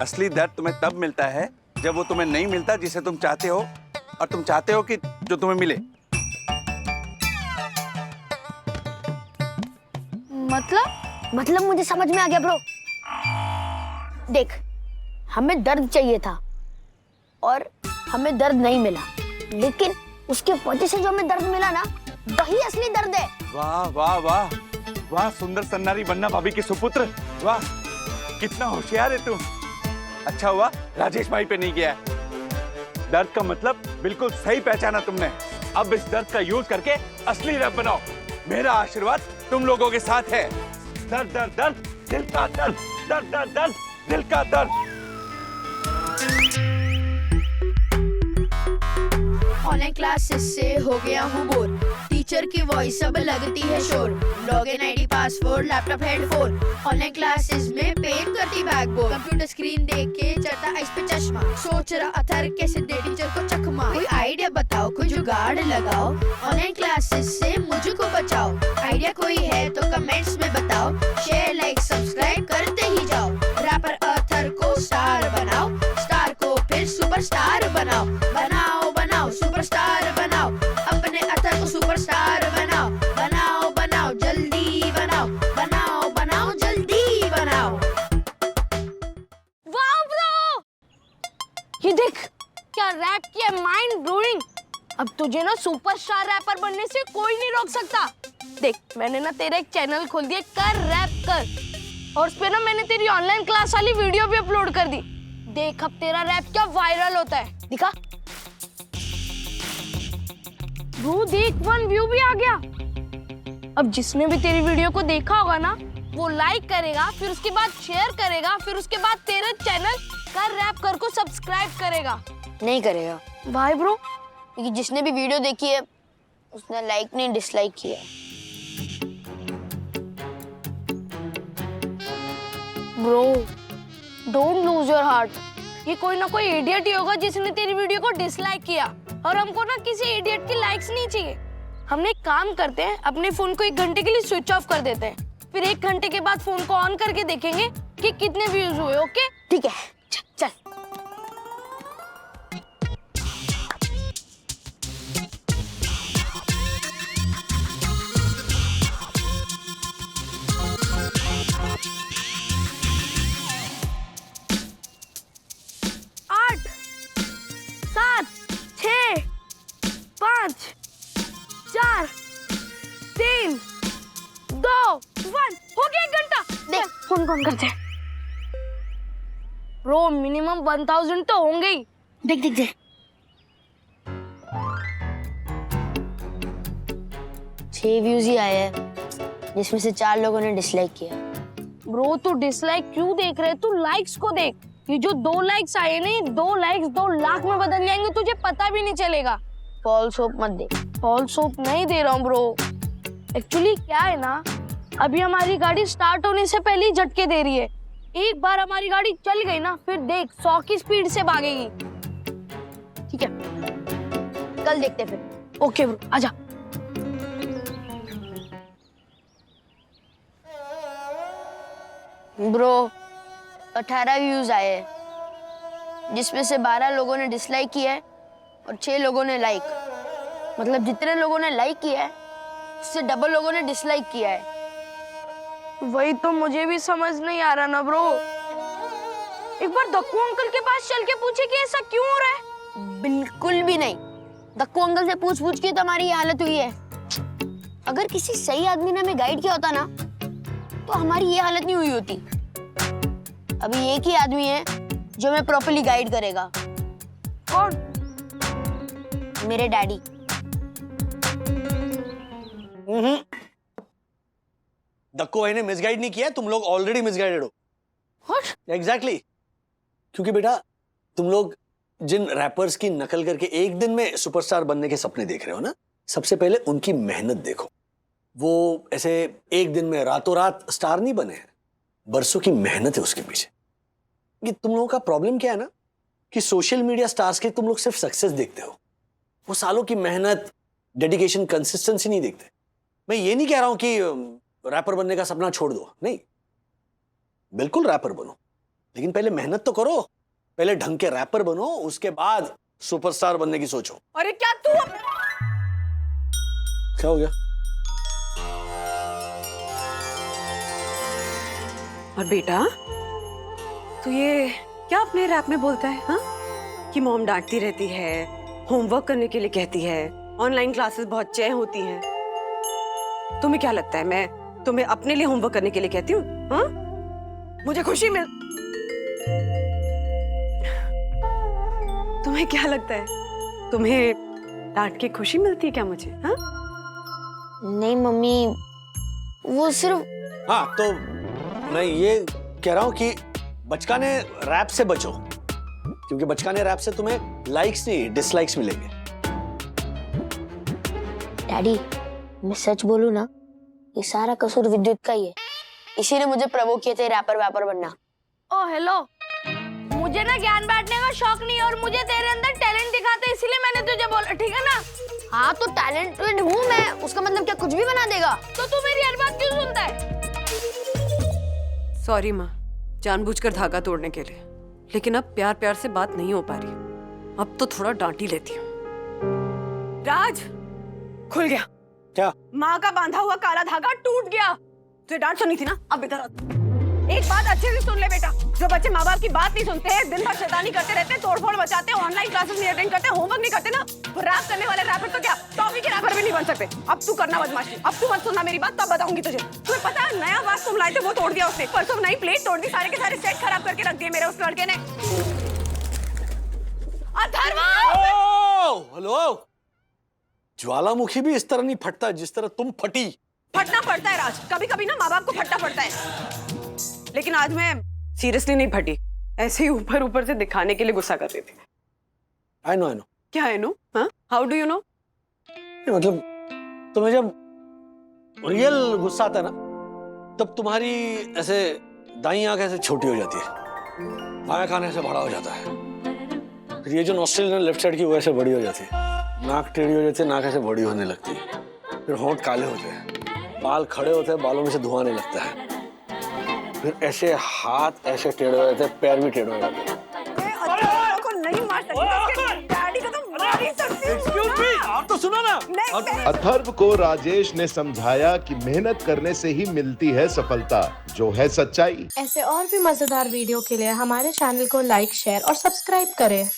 Speaker 14: असली दर्द तुम्हें तब मिलता है जब वो तुम्हें नहीं मिलता जिसे तुम चाहते हो, और तुम चाहते हो कि जो तुम्हें मिले।
Speaker 3: मतलब मुझे समझ में आ गया ब्रो। देख, हमें दर्द चाहिए था और हमें दर्द नहीं मिला, लेकिन उसके वजह से जो हमें दर्द मिला ना, वही असली दर्द है।
Speaker 14: वाह वाह वाह वाह, सुंदर सन्नारी बन्ना भाभी के सुपुत्र, वाह कितना होशियार है तू। अच्छा हुआ राजेश भाई पे नहीं गया। दर्द का मतलब बिल्कुल सही पहचाना तुमने। अब इस दर्द का यूज करके असली रैप बनाओ। मेरा आशीर्वाद तुम लोगों के साथ है। दर्द दर्द दर्द दिल का दर्द, दर्द दर्द दर्द दिल का दर्द।
Speaker 3: ऑनलाइन क्लासेस से हो गया हूँ बोर, टीचर की वॉइस अब लगती है शोर। Login ID password laptop headphone, online classes में पेन करती बैकबोन। कंप्यूटर स्क्रीन देख के चढ़ता आइस पे चश्मा, सोच रहा अथर कैसे दे टीचर को चकमा। कोई आइडिया बताओ, कोई जुगाड़ लगाओ, ऑनलाइन क्लासेस से मुझको बचाओ। आइडिया कोई है तो कमेंट्स में बताओ, शेयर लाइक सब्सक्राइब करते ही जाओ। रैपर अथर को स्टार बनाओ, स्टार को फिर सुपरस्टार बनाओ। बनाओ बनाओ सुपरस्टार बनाओ, अपने अथर को सुपरस्टार बनाओ। बनाओ बनाओ जल्दी बनाओ, बनाओ बनाओ जल्दी बनाओ।
Speaker 11: वाओ ब्रो, ये देख क्या रैप किया, माइंड ब्लोइंग। अब तुझे ना सुपरस्टार रैपर बनने से कोई नहीं रोक सकता। देख मैंने ना तेरा एक चैनल खोल दिया, कर रैप कर, और उस पे ना मैंने तेरी ऑनलाइन क्लास वाली वीडियो भी अपलोड कर दी। देख अब तेरा रैप क्या वायरल होता है, दिखा। वो देख 1 व्यू भी आ गया। अब जिसने भी तेरी वीडियो को देखा होगा ना, वो लाइक करेगा, फिर उसके बाद शेयर करेगा, फिर उसके बाद तेरे चैनल कर रैप कर को सब्सक्राइब करेगा।
Speaker 3: नहीं करेगा
Speaker 11: भाई ब्रो,
Speaker 3: क्योंकि जिसने भी वीडियो देखी है उसने लाइक नहीं डिसलाइक किया।
Speaker 11: Bro don't lose your heart. ये कोई ना कोई इडियट ही होगा जिसने तेरी वीडियो को डिसलाइक किया, और हमको ना किसी इडियट की लाइक्स नहीं चाहिए। हमने एक काम करते हैं, अपने फोन को 1 घंटे के लिए स्विच ऑफ कर देते हैं, फिर 1 घंटे के बाद फोन को ऑन करके देखेंगे कि कितने व्यूज हुए। ओके
Speaker 3: ठीक है,
Speaker 11: चल। आठ, 7, 6, 5, 4, 3, 2, 1 हो गया 1 घंटा।
Speaker 3: देख
Speaker 11: फोन कौन करते हैं ब्रो, मिनिमम 1000 तो होंगे ही।
Speaker 3: देख देख देख 6 व्यूज ही आए हैं, जिसमें से 4 लोगों ने डिसलाइक किया।
Speaker 11: ब्रो तू डिसलाइक क्यों देख रहे? तू लाइक्स को देख। ये जो 2 लाइक्स आए ना, 2 लाइक्स 2 लाख में बदल जाएंगे, तुझे पता भी नहीं चलेगा।
Speaker 3: फॉल्स होप मत दे।
Speaker 11: फॉल्स होप नहीं दे रहा हूँ ब्रो। एक्चुअली क्या है ना, अभी हमारी गाड़ी स्टार्ट होने से पहले ही झटके दे रही है। एक बार हमारी गाड़ी चल गई ना, फिर देख 100 की स्पीड से भागेगी।
Speaker 3: ठीक है, कल देखते फिर।
Speaker 11: ओके ब्रो, आजा।
Speaker 3: ब्रो 18 व्यूज आए हैं, जिसमें से 12 लोगों ने डिसलाइक किया है और 6 लोगों ने लाइक। मतलब जितने लोगों ने लाइक किया है उससे डबल लोगों ने डिसलाइक किया है।
Speaker 11: वही तो मुझे भी समझ नहीं आ रहा ना ब्रो। एक बार दक्कू अंकल के पास चल के पूछे कि ऐसा क्यों हो रहा है।
Speaker 3: बिल्कुल भी नहीं। दक्कू अंकल से पूछ पूछ के तो हमारी ये हालत हुई है। अगर किसी सही आदमी ने हमें गाइड किया होता ना, तो हमारी ये हालत नहीं हुई होती। अभी एक ही आदमी है जो हमें प्रॉपर्ली गाइड करेगा।
Speaker 11: कौन?
Speaker 3: मेरे डैडी।
Speaker 1: दक्को भाई ने मिसगाइड नहीं किया, तुम लोग ऑलरेडी मिसगाइडेड हो। एग्जैक्टली। क्योंकि बेटा तुम लोग जिन रैपर्स की नकल करके एक दिन में सुपरस्टार बनने के सपने देख रहे हो ना, सबसे पहले उनकी मेहनत देखो। वो ऐसे एक दिन में रातों रात स्टार नहीं बने हैं, बरसों की मेहनत है उसके पीछे। ये तुम लोगों का प्रॉब्लम क्या है ना, कि सोशल मीडिया स्टार्स के तुम लोग सिर्फ सक्सेस देखते हो, वो सालों की मेहनत, डेडिकेशन, कंसिस्टेंसी नहीं देखते। मैं ये नहीं कह रहा हूं कि रैपर बनने का सपना छोड़ दो, नहीं, बिल्कुल रैपर बनो, लेकिन पहले मेहनत तो करो। पहले ढंग के रैपर बनो, उसके बाद सुपरस्टार बनने की सोचो।
Speaker 4: अरे क्या तू
Speaker 1: क्या हो गया?
Speaker 4: और बेटा तू ये क्या अपने रैप में बोलता है, हाँ? कि मॉम डांटती रहती है, होमवर्क करने के लिए कहती है, ऑनलाइन क्लासेस बहुत चय होती हैं। तुम्हें क्या लगता है मैं तुम्हें अपने लिए होमवर्क करने के लिए कहती हूँ, हाँ? मुझे खुशी मिल तुम्हें क्या लगता है तुम्हें डांट के खुशी मिलती है क्या मुझे, हाँ?
Speaker 3: नहीं मम्मी, वो सिर्फ।
Speaker 1: हाँ तो मैं ये कह रहा हूं कि बचकाने रैप से बचो, क्योंकि बचकाने रैप से तुम्हें लाइक्स नहीं डिसलाइक्स मिलेंगे।
Speaker 3: डैडी मैं सच बोलूं ना, ये सारा कसूर विद्युत का ही है। इसी ने मुझे प्रवोक किए थे रैपर वैपर बनना।
Speaker 11: ओ हेलो, मुझे ना ज्ञान बांटने का शौक नहीं और मुझे तेरे अंदर टैलेंट दिखाते, इसीलिए मैंने तुझे बोला, ठीक है ना?
Speaker 3: हाँ तो टैलेंटेड हूँ मैं, उसका मतलब क्या कुछ भी बना देगा?
Speaker 11: तो तू मेरी हर बात क्यों सुनता है?
Speaker 4: सॉरी माँ, जानबूझकर धागा तोड़ने के लिए, लेकिन अब प्यार प्यार से बात नहीं हो पा रही। अब तो थोड़ा डांट ही लेती हूँ। राज, खुल गया
Speaker 1: क्या?
Speaker 4: माँ का बांधा हुआ काला धागा टूट गया। तुझे डांट सुनी थी ना, अब इधर आ। एक बात अच्छे से सुन ले बेटा, जो बच्चे माँ बाप की बात नहीं सुनते हैं, दिन भर शैतानी करते रहते हैं, तोड़फोड़ मचाते हैं, ऑनलाइन क्लासेस नहीं अटेंड करते, होमवर्क नहीं करते ना, रैप करने वाले रैपर तो क्या टॉफी के रैपर भी नहीं बन सकते। अब तू करना बदमाशी, अब तू मत सुनना मेरी बात, तब बताऊंगी तुझे। तुम्हें पता है नया बात तुम लाए थे वो तोड़ दिया उसने, परसों नई प्लेट तोड़ दी, सारे के सारे सेट खराब करके रख दिए मेरे उस लड़के ने। अथर्वा!
Speaker 1: हेलो, ज्वालामुखी भी इस तरह नहीं फटता जिस तरह तुम फटी।
Speaker 4: फटना पड़ता है राज, कभी कभी ना माँ बाप को फटना पड़ता है, लेकिन आज मैं सीरियसली नहीं फटी, ऐसे ही ऊपर ऊपर से दिखाने के लिए गुस्सा कर रही थी।
Speaker 1: I know.
Speaker 4: क्या I know? हाँ? How do you know?
Speaker 1: मतलब तुम्हें जब रियल गुस्सा आता है ना, तब तुम्हारी ऐसे दाईं आंख ऐसे छोटी हो जाती है, बायां कान ऐसे बड़ा हो जाता है, फिर ये जो नॉस्ट्रिल है लेफ्ट साइड की वो ऐसे बड़ी हो जाती है, नाक टेढ़ी हो जाती है, नाक ऐसे बड़ी होने लगती है, फिर होंठ काले होते हैं, बाल खड़े होते हैं, बालों में से धुआं आने लगता है, फिर ऐसे हाथ ऐसे टेढ़े हो जाते हैं, पैर भी टेढ़े हो जाते हैं।
Speaker 4: को नहीं मार सकती, डैडी को तो मार ही सकती हूँ।
Speaker 1: Excuse me, आप तो सुनो ना।
Speaker 16: अथर्व को राजेश ने समझाया कि मेहनत करने से ही मिलती है सफलता, जो है सच्चाई।
Speaker 17: ऐसे और भी मजेदार वीडियो के लिए हमारे चैनल को लाइक, शेयर और सब्सक्राइब करें।